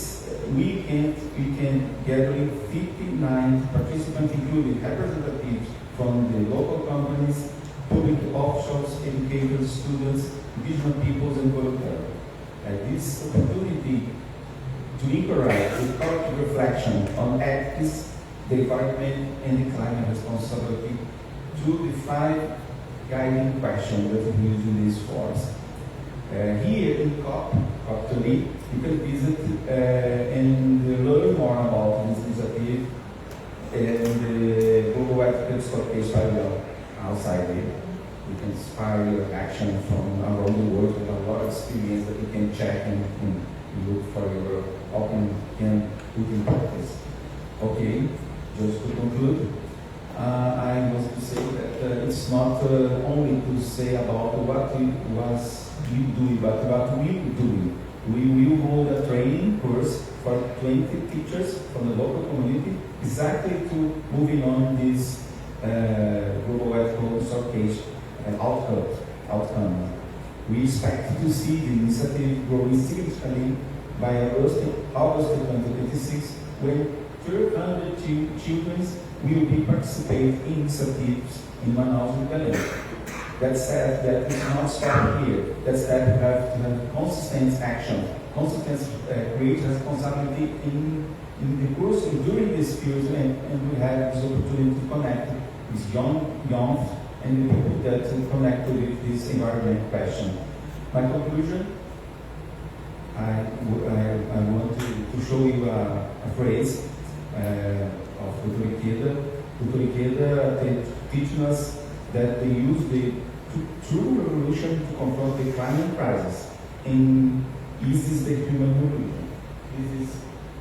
weekend, we can gather 59 participants, including representatives from the local companies, public officials, educators, students, indigenous peoples, and volunteers. This opportunity to encourage the collective reflection on ethics, the environment, and the climate responsibility to the 5 guiding questions that we use in these forums. Here in COP30, you can visit and learn more about this initiative and the global ethics page outside here. You can inspire your action from around the world with a lot of experience that you can check and look for your can put in practice. Okay, just to conclude, I want to say that it's not not only to say about what was you doing, but what we will doing. We will hold a training course for 20 teachers from the local community, exactly to moving on this global ethical restoration outcome. We expect to see the initiative growing significantly by August 2026, when 1,200 children will be participating in initiatives in Manaus and Ghetti. That said, that is not stop here. That said, we have to have consistent action, create responsibility in the course during this period, and we have this opportunity to connect with young and the people that connect with this environment question. My conclusion, I want to show you a phrase of Rapporteur teaching us that they use the true revolution to confront the climate crisis, and this is the human revolution. This is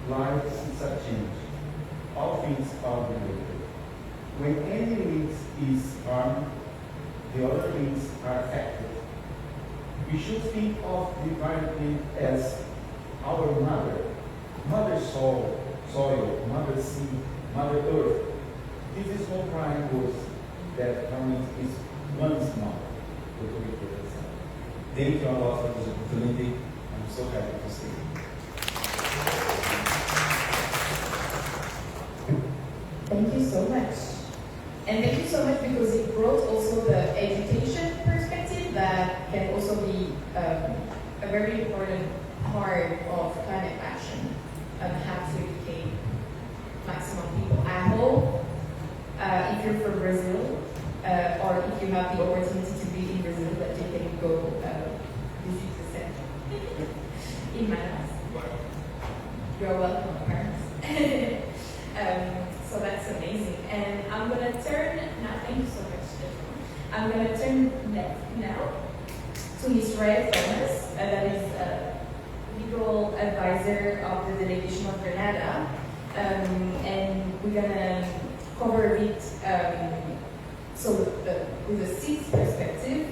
life is a change. All things are related. When any link is harmed, the other links are affected. We should think of the environment as our mother soil, mother sea, mother earth. This is no crime worth that harming is one small. Thank you a lot for this opportunity. I'm so happy to see you. Thank you so much. And thank you so much because it brought also the education perspective that can also be a very important part of climate action and how to educate maximum people. I hope if you're from Brazil or if you have the opportunity to be in Brazil that you can go visit the center in Manaus. You're welcome, parents. So that's amazing. And I'm going to turn now. Thank you so much. I'm going to turn now to Ms. Raya Thomas, that is legal advisor of the delegation of Granada, and we're going to cover a bit. So with the SIDS perspective,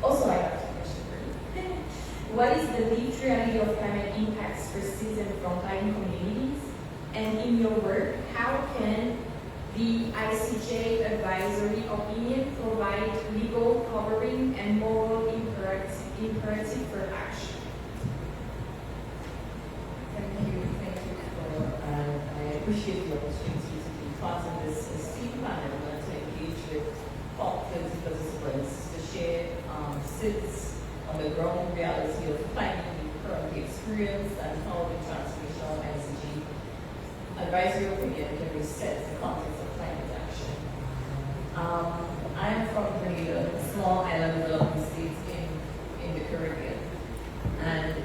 also I have a question for you. What is the lived reality of climate impacts for SIDS and frontline communities? And in your work, how can the ICJ advisory opinion provide legal covering and moral imperative for action? Thank you, Flore. I appreciate the opportunity to be part of this esteemed panel and to engage with COP30 participants to share SIDS on the ground reality of climate we currently experience and how the transformational ICJ advisory opinion can reset the context of climate action. I am from Grenada, a small island developing state in the Caribbean. And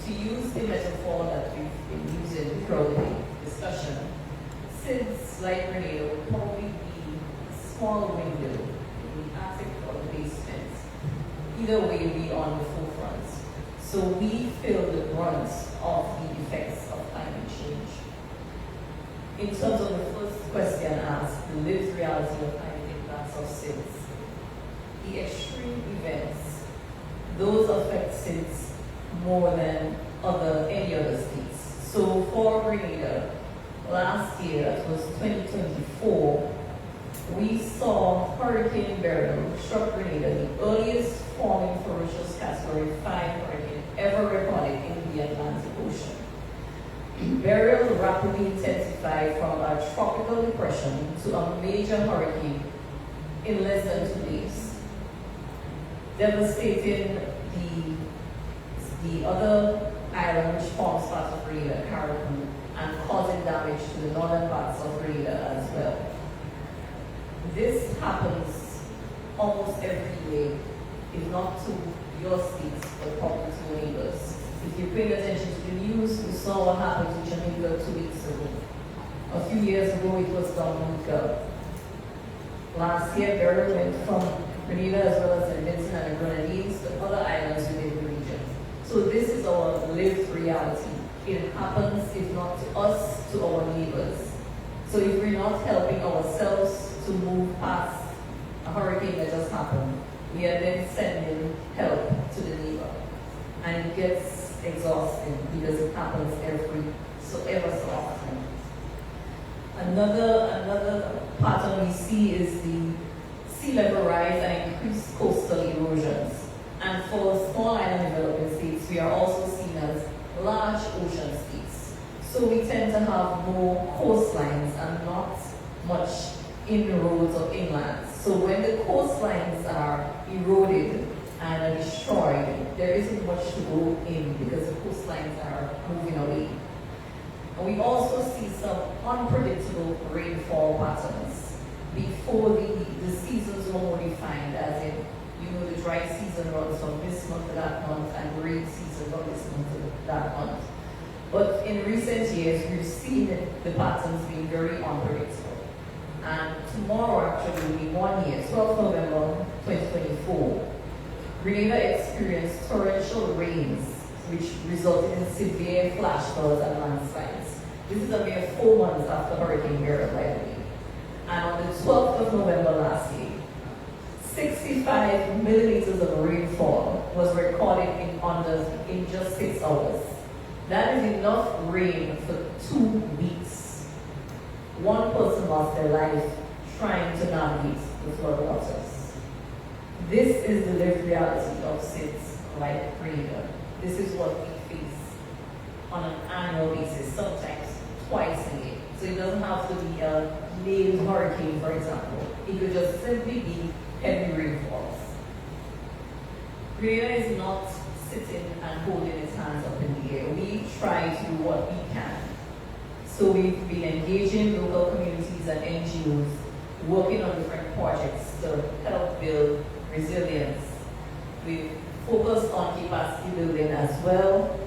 to use the metaphor that we've been using throughout the discussion, SIDS, like Grenada, would probably be a small window in the attic or the basement. Either way, we are on the forefront. So we feel the brunt of the effects of climate change. In terms of the first question asked, the lived reality of climate impacts of SIDS, the extreme events, those affect SIDS more than any other states. So for Grenada, last year, that was 2024, we saw Hurricane Beryl struck Grenada, the earliest forming ferocious Category 5 hurricane ever recorded in the Atlantic Ocean. Beryl rapidly intensified from a tropical depression to a major hurricane in less than 2 days, devastating the other island which forms part of Grenada, Caribbean, and causing damage to the northern parts of Grenada as well. This happens almost every day, if not to your states, but probably to your neighbors. If you're paying attention to the news, you saw what happened to Jamaica 2 weeks ago. A few years ago, it was Dominica. Last year, Beryl went from Grenada as well as St. Vincent and the Grenadines to other islands within the region. So this is our lived reality. It happens, if not to us, to our neighbors. So if we're not helping ourselves to move past a hurricane that just happened, we are then sending help to the neighbor. And it gets exhausting because it happens ever so often. Another pattern we see is the sea level rise and increased coastal erosions. And for small island developing states, we are also seen as large ocean states. So we tend to have more coastlines and not much inroads or inlands. So when the coastlines are eroded and are destroyed, there isn't much to go in because the coastlines are moving away. And we also see some unpredictable rainfall patterns before the seasons were more defined, as in, the dry season runs from this month to that month, and the rain season from this month to that month. But in recent years, we've seen the patterns being very unpredictable. And tomorrow actually will be 1 year, 12th November 2024. Grenada experienced torrential rains, which resulted in severe flash floods and landslides. This is a mere 4 months after Hurricane Ghetti, by the way. And on the 12th of November last year, 65 millimeters of rainfall was recorded in just 6 hours. That is enough rain for 2 weeks. 1 person lost their life trying to navigate the flood waters. This is the lived reality of states like Grenada. This is what we face on an annual basis, sometimes twice a year. So it doesn't have to be a named hurricane, for example. It could just simply be heavy rainfalls. Grenada is not sitting and holding its hands up in the air. We try to do what we can. So we've been engaging local communities and NGOs, working on different projects to help build resilience. We've focused on capacity building as well,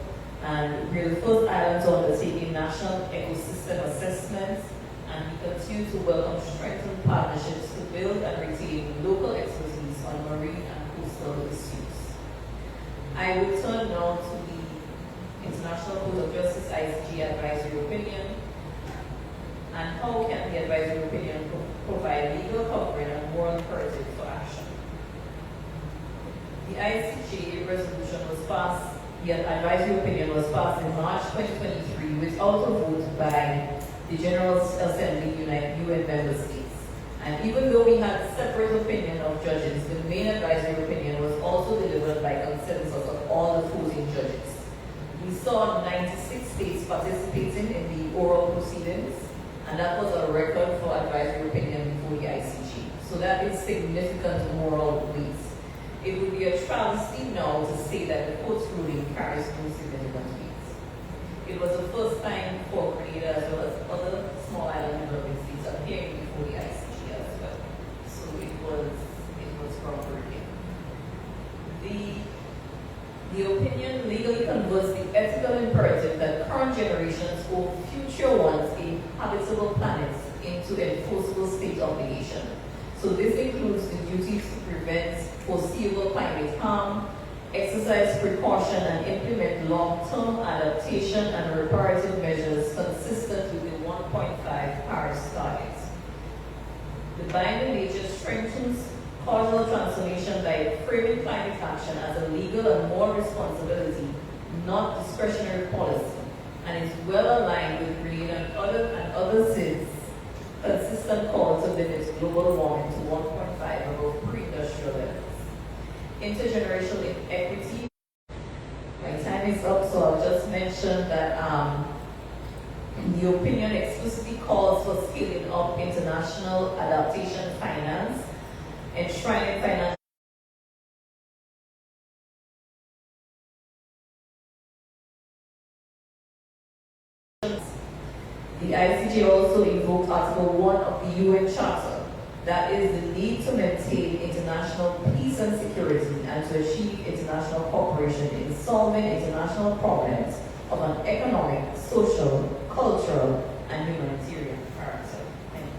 and we're the first island to undertake national ecosystem assessments, and we continue to welcome strengthened partnerships to build and retain local expertise on marine and coastal issues. I will turn now to the International Court of Justice ICJ advisory opinion, and how can the advisory opinion provide legal covering and moral imperative for action. The ICJ resolution was passed, the advisory opinion was passed in March 2023 without a vote by the General Assembly UN member states. And even though we had separate opinion of judges, the main advisory opinion was also delivered by consensus of all the opposing judges. We saw 96 states participating in the oral proceedings, and that was a record for advisory opinion before the ICJ. So that is significant moral weight. It would be a travesty now to say that the court's ruling carries no significant weight. It was the first time for Grenada as well as other small island developing states appearing before the ICJ as well. So it was groundbreaking. The opinion legally converts the ethical imperative that current generations owe future ones a habitable planet into enforceable state obligation. So this includes the duty to prevent foreseeable climate harm, exercise precaution and implement long-term adaptation and reparative measures consistent with the 1.5 Paris target. The binding nature strengthens causal transformation by framing climate action as a legal and moral responsibility, not discretionary policy, and is well aligned with Grenada and other cities' consistent call to limit global warming to 1.5 above pre-industrial levels. Intergenerational equity. My time is up, so I'll just mention that the opinion explicitly calls for scaling up international adaptation finance, enshrining financial The ICJ also invoked Article 1 of the UN Charter, that is the need to maintain international peace and security and to achieve international cooperation in solving international problems of an economic, social, cultural, and humanitarian character. Thank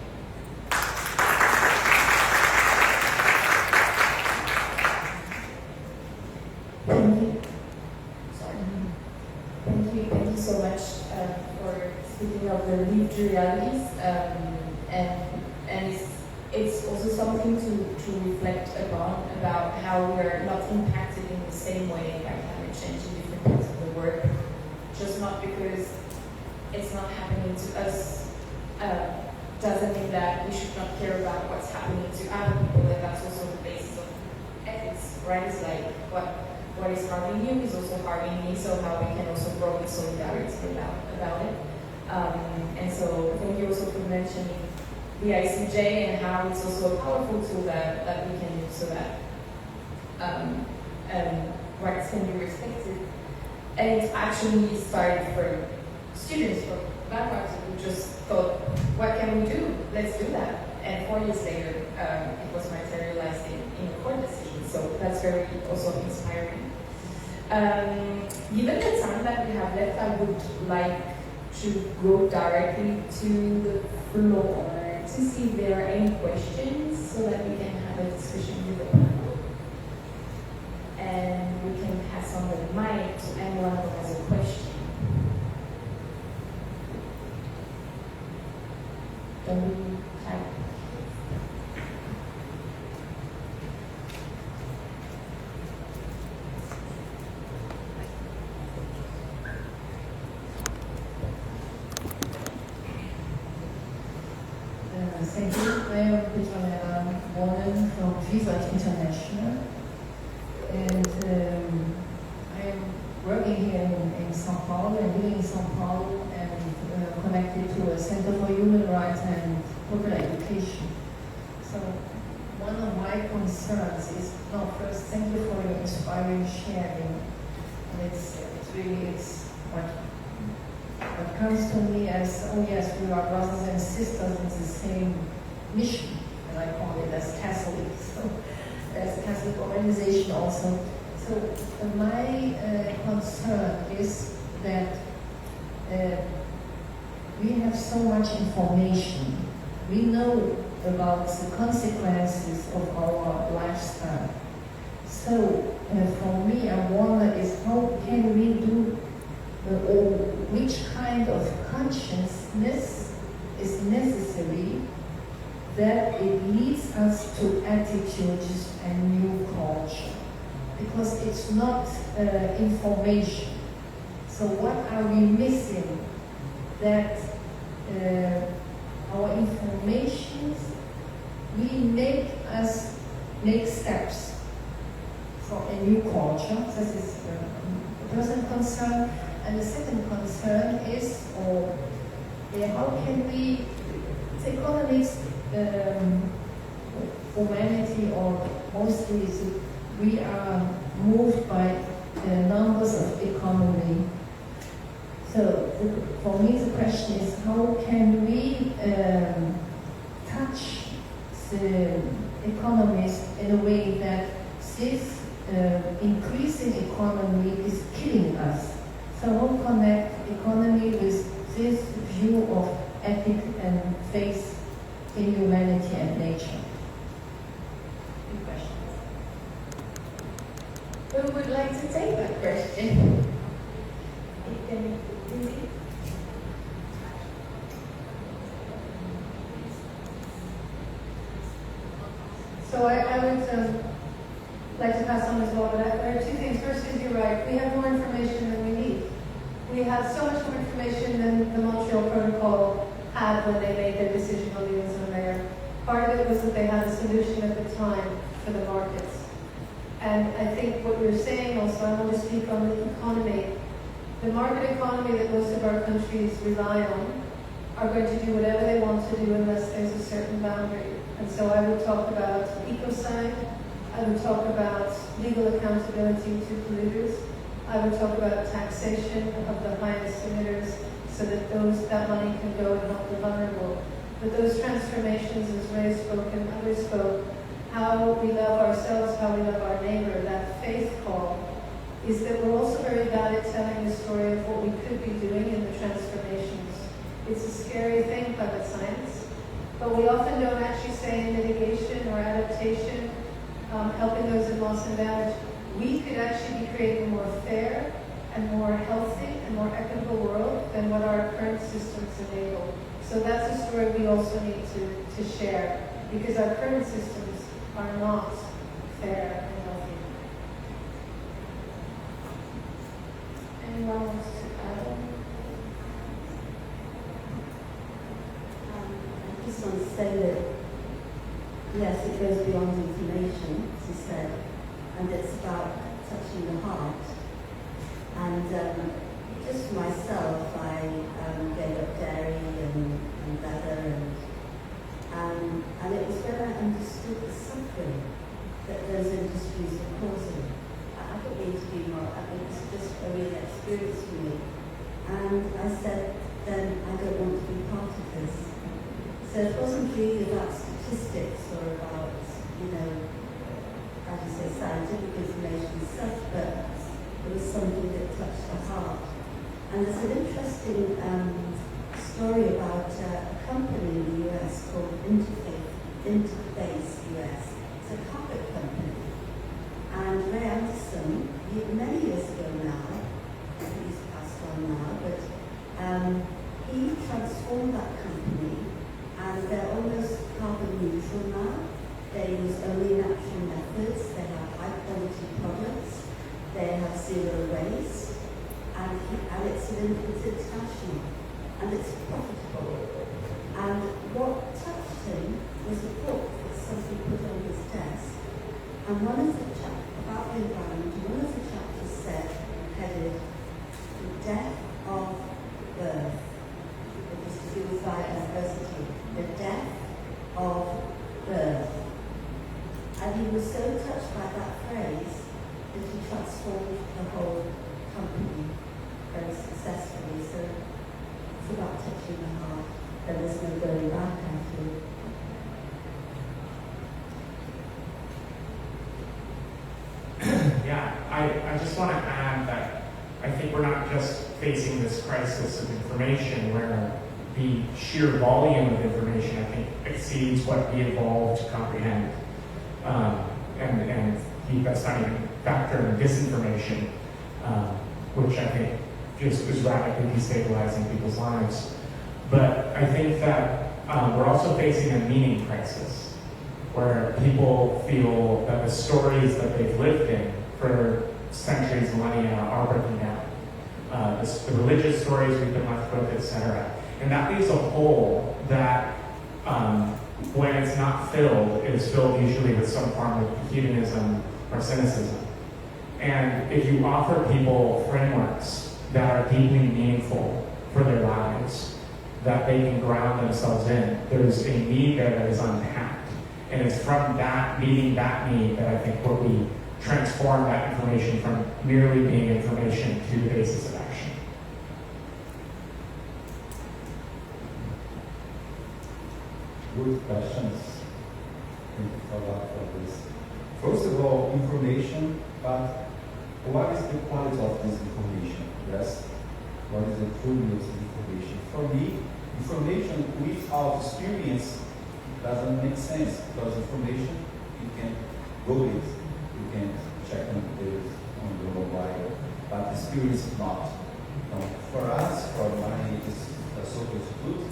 you. Thank you so much for speaking of the lived realities, and it's it's also something to reflect upon about how we're not impacted in the same way by climate change in different parts of the world. Just not because it's not happening to us doesn't mean that we should not care about what's happening to other people, and that's also the basis of ethics, right? It's like what is harming you is also harming me, so how we can also grow in solidarity about it. And so thank you also for mentioning the ICJ and how it's also a powerful tool that we can use so that rights can be respected. And it actually started for students from backgrounds who just thought, what can we do? Let's do that. And 4 years later, it was materialized in a court decision. So that's very also inspiring. Given the time that we have left, I would like to go directly to the floor to see if there are any questions so that we can have a discussion with the panel. And we can pass on the mic to anyone who has a question. Don't we type? Thank you. I am Maureen from International, and I am working here in São Paulo and living in São Paulo and connected to a Center for Human Rights and Popular Education. So one of my concerns is, no, first, thank you for your inspiring sharing. And it's what comes to me as, oh yes, we are brothers and sisters in the same mission, and I call it as Catholics. So as a Catholic organization also. So my concern is that we have so much information. We know about the consequences of our lifestyle. So for me, I wonder is how can we do or which kind of consciousness is necessary that it leads us to attitudes and new culture. Because it's not information. So what are we missing? That our informations, we make steps for a new culture. This is the present concern. And the second concern is, how can we, the economics, humanity, or mostly we are moved by numbers of economy. So for me the question is, how can we touch the economies in a way that this increasing economy is killing us? So how connect economy with this view of ethic and faith in humanity and nature? Good question. Who would like to take that question? Lindsey? So I would like to pass on as well, but there are two things. First is, you're right, we have more information than we need. We have so much more information than the Montreal Protocol had when they made their decision on the ozone layer. Part of it was that they had a solution at the time for the markets. And I think what you're saying also, I want to speak on the economy. The market economy that most of our countries rely on are going to do whatever they want to do unless there's a certain boundary. And so I would talk about ecocide, I would talk about legal accountability to polluters, I would talk about taxation of the highest emitters so that that money can go and help the vulnerable. But those transformations, as Ray spoke and others spoke, how we love ourselves, how we love our neighbor, that faith call, is that we're also very bad at telling the story of what we could be doing in the transformations. It's a scary thing, climate science, but we often don't actually say in mitigation or adaptation, helping those in loss and damage, we could actually be creating a more fair and more healthy and more equitable world than what our current systems enable. So that's a story we also need to share. because our current systems are not fair and healthy. Anyone wants to add? I just want to say that, yes, it goes beyond information, as you said, and it's about touching the heart. And just for myself, I gave up dairy and leather, and it was when I understood the suffering that those industries were causing. I don't mean to be more, I mean, it's just a real experience for me. And I said, then I don't want to be part of this. So it wasn't really about statistics or about, how do you say, scientific information and stuff, but it was something that touched the heart. And there's an interesting story about a company in the US called Interface US. It's a carpet company. And Ray Anderson, many years ago now, I think he's passed on now, but he transformed that company, and they're almost carbon neutral now. They use only natural methods, they have high quality products, they have zero waste, and it's international, and it's profitable. And what touched him was a book that somebody put on his desk, and one of the chapters about the environment, one of the chapters said, headed, "The Death of Birth." It was to do with biodiversity. The death of birth. And he was so touched by that phrase that he transformed the whole company very successfully. So it's about touching the heart, and there's no going back, I feel. Yeah, I just want to add that I think we're not just facing this crisis of information where the sheer volume of information, I think, exceeds what we evolved to comprehend. And that's not even factoring disinformation, which I think just is radically destabilizing people's lives. But I think that we're also facing a meaning crisis, where people feel that the stories that they've lived in for centuries, millennia, are breaking down. The religious stories we've been left with, etc. And that leaves a hole that, when it's not filled, it is filled usually with some form of hedonism or cynicism. And if you offer people frameworks that are deeply meaningful for their lives, that they can ground themselves in, there's a need there that is untapped. And it's from that, meeting that need, that I think what we transform that information from merely being information to the basis of action. Good questions. Thank you a lot for this. First of all, information, but what is the quality of this information? Yes? What is the trueness of information? For me, information without experience doesn't make sense, because information, you can Google it, you can check on the mobile, but experience not. For us, for my social institute,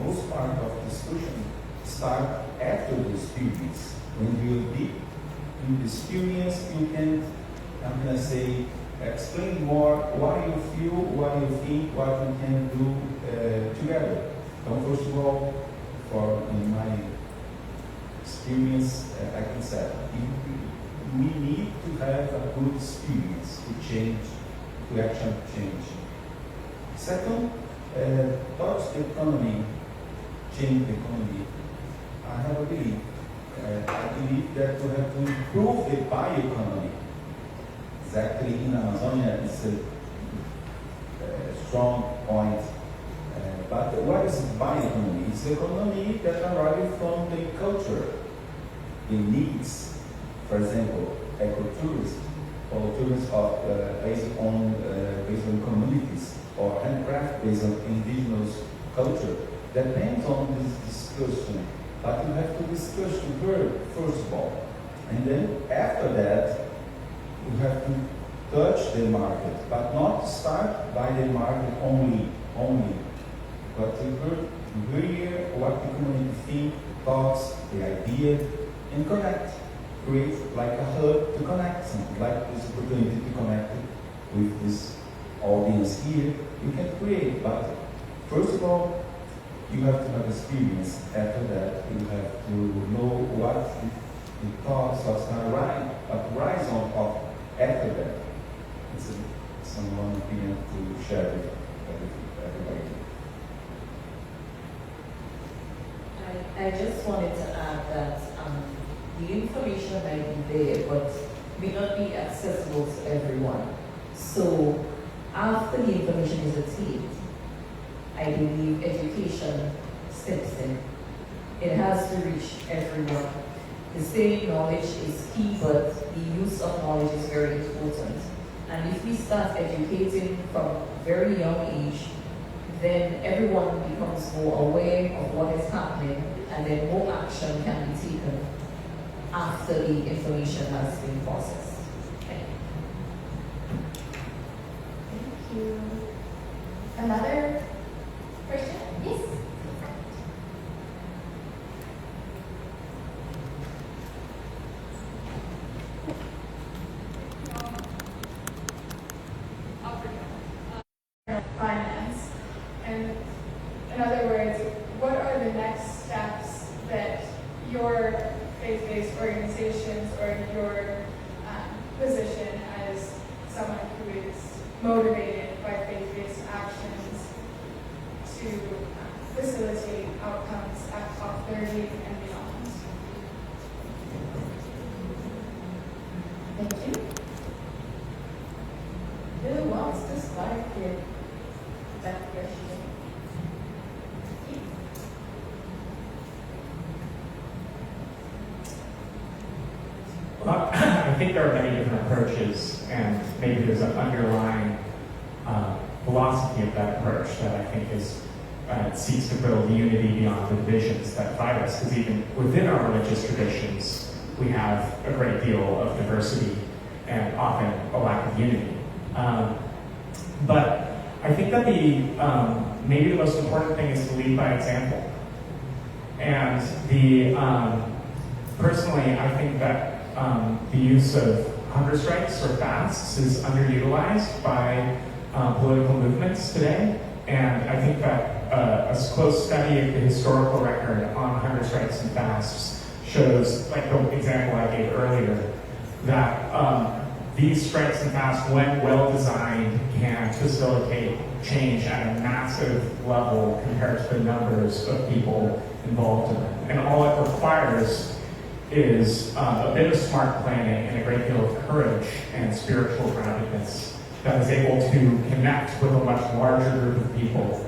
most part of discussion start after the experience. When you're deep in the experience, you can, I'm going to say, explain more what you feel, what you think, what you can do together. So first of all, in my experience, I can say, we need to have a good experience to change, to actually change. Second, towards the economy, change the economy. I have a belief. I believe that we have to improve the bioeconomy. Exactly in Amazonia, it's a strong point. But what is bioeconomy? It's the economy that arises from the culture, the needs. For example, ecotourism, or tourism based on communities, or handcraft based on indigenous culture. Depends on this discussion, but you have to discuss first of all, and then after that you have to touch the market, but not start by the market only. But to hear what the community think, thoughts, the idea, and connect. Create like a hub to connect something, like this opportunity to connect with this audience here. You can create, but first of all, you have to have experience. After that, you have to know what the thoughts, what's going to rise on top after that. It's someone opinion to share with everybody. I just wanted to add that the information might be there, but may not be accessible to everyone. So after the information is attained, I believe education steps in. It has to reach everyone. The same knowledge is key, but the use of knowledge is very important. And if we start educating from a very young age, then everyone becomes more aware of what is happening, and then more action can be taken after the information has been processed. Thank you. Another question? Yes? Finance. And in other words, what are the next steps that your faith-based organizations or your position as someone who is motivated by faith-based actions to facilitate outcomes at COP30 and beyond? Thank you. Who wants to start with that question? Well, I think there are many different approaches, and maybe there's an underlying philosophy of that approach that I think is seeks to build unity beyond the divisions that divide us. Because even within our religious traditions, we have a great deal of diversity and often a lack of unity. But I think that maybe the most important thing is to lead by example. And personally, I think that the use of hunger strikes or fasts is underutilized by political movements today. And I think that a close study of the historical record on hunger strikes and fasts shows, like the example I gave earlier, that these strikes and fasts, when well designed, can facilitate change at a massive level compared to the numbers of people involved in it. And all it requires is a bit of smart planning and a great deal of courage and spiritual groundedness that is able to connect with a much larger group of people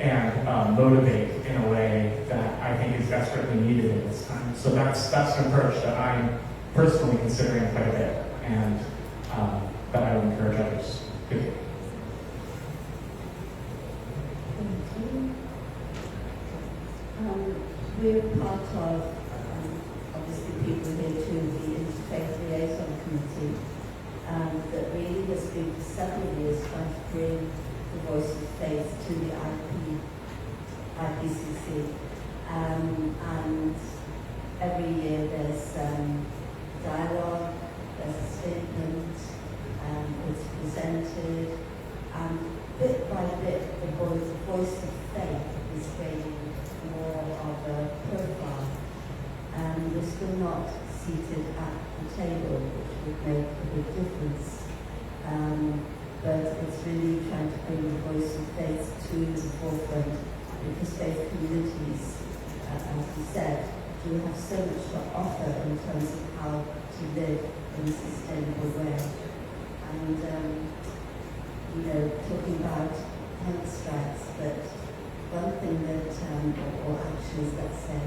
and motivate in a way that I think is desperately needed at this time. So that's an approach that I'm personally considering quite a bit, and that I would encourage others to do. We're part of, obviously, people here to the Interfaith Liaison Committee, that really has been for several years trying to bring the voice of faith to the IPCC. And every year there's dialogue, there's a statement, it's presented, and bit by bit the voice of faith is gaining more of a profile. We're still not seated at the table, which would make a big difference. But it's really trying to bring the voice of faith to the forefront, because faith communities, as we said, do have so much to offer in terms of how to live in a sustainable way. And talking about hunger strikes, but one thing that, or actions, let's say,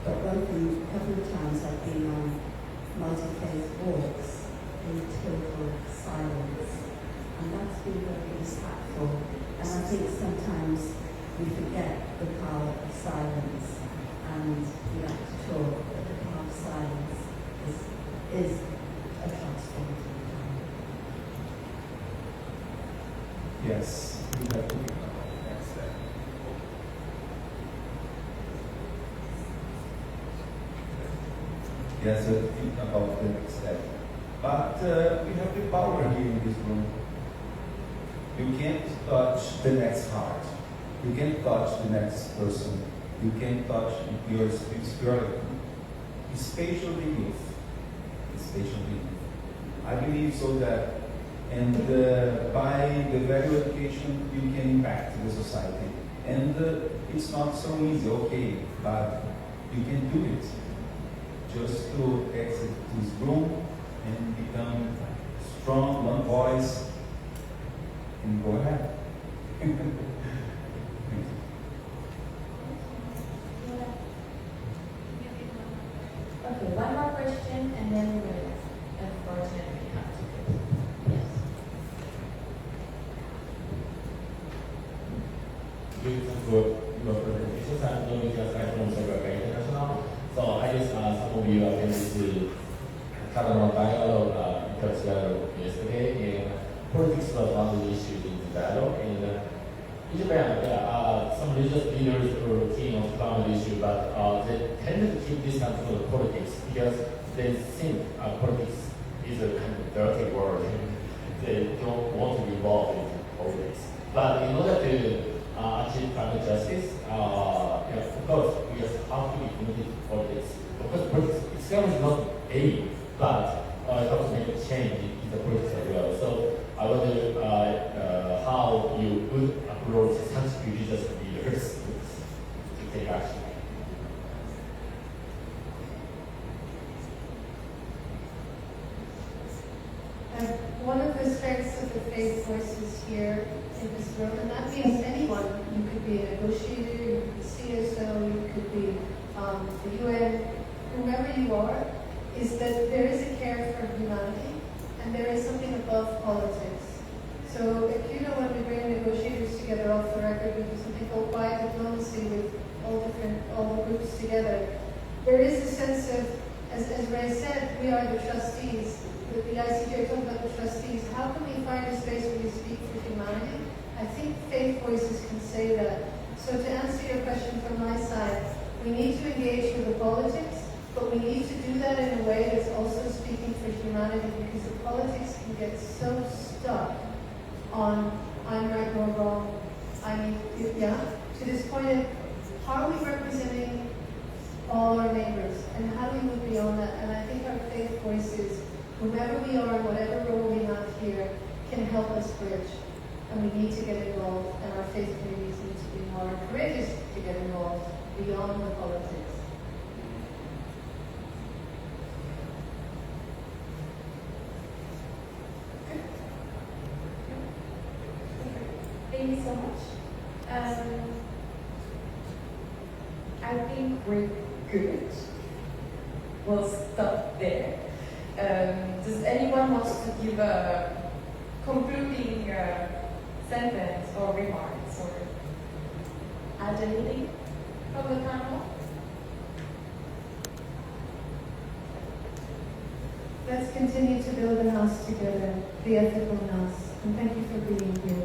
but one thing, a couple of times I've been on multi-faith walks in total silence, and that's been very impactful. And I think sometimes we forget the power of silence, and we like to talk, but the power of silence is a transformative power. Yes, we have to be about that. There's a thing about the next step. But we have the power here in this room. You can't touch the next heart. You can't touch the next person. You can't touch your spirituality. Especially youth. Especially youth. I believe so that, and by the value education, you can impact the society. And it's not so easy, okay, but you can do it. Just to exit this room and become strong, one voice, and go ahead. Okay, one more question, and then we're going to, unfortunately, have to go. Yes. Good your presentations. I'm Elisa from International. So I just some of you attended to Canada dialogue dialogue yesterday, and politics was one of the issues in the dialogue. And in Japan, there are some religious leaders who are keen on climate issue, but they tend to keep distance from the politics because they think politics is a kind of dirty word. They don't want to be involved in politics. But in order to achieve climate justice, of course, we just have to be committed to politics. Of course, politics itself is not aim, but it has to make a change in the politics as well. So I wonder how you would approach such religious leaders to take action. One of the strengths of the faith voices here in this room, and that means anyone. You could be a negotiator, you could be CSO, you could be the UN, whoever you are, is that there is a care for humanity, and there is something above politics. So at QUNO, when we bring negotiators together off the record, we do something called quiet diplomacy with all the groups together. There is a sense of, as Ray said, we are the trustees. The ICJ are talking about the trustees. How can we find a space where we speak for humanity? I think faith voices can say that. So to answer your question from my side, we need to engage with the politics, but we need to do that in a way that's also speaking for humanity, because the politics can get so stuck on I'm right or wrong. To this point of how are we representing all our neighbors, and how do we move beyond that? And I think our faith voices, whomever we are, whatever role we have here, can help us bridge. And we need to get involved, and our faith communities need to be more courageous to get involved beyond the politics. Thank you so much. I think we're good. We'll stop there. Does anyone want to give a concluding sentence or remarks or add anything from the panel? Let's continue to build a house together, the ethical house. And thank you for being here.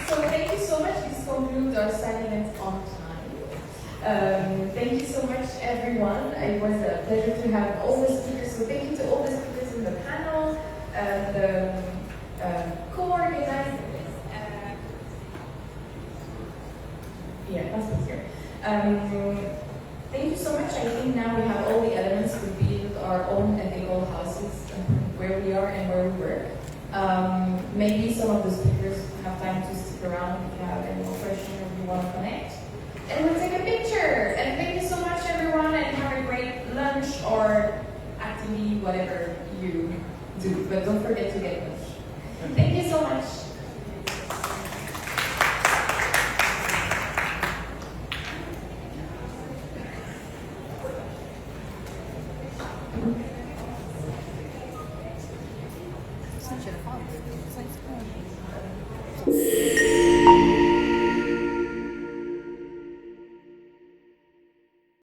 So thank you so much. This concludes our segment on time. Thank you so much, everyone. It was a pleasure to have all the speakers. So thank you to all the speakers in the panel, the co-organizers. That's what's here. Thank you so much. I think now we have all the elements to build our own ethical houses where we are and where we work. Maybe some of the speakers have time to stick around if you have any more questions or you want to connect. And we'll take a picture. And thank you so much, everyone, and have a great lunch or activity, whatever you do. But don't forget to get lunch. Thank you so much.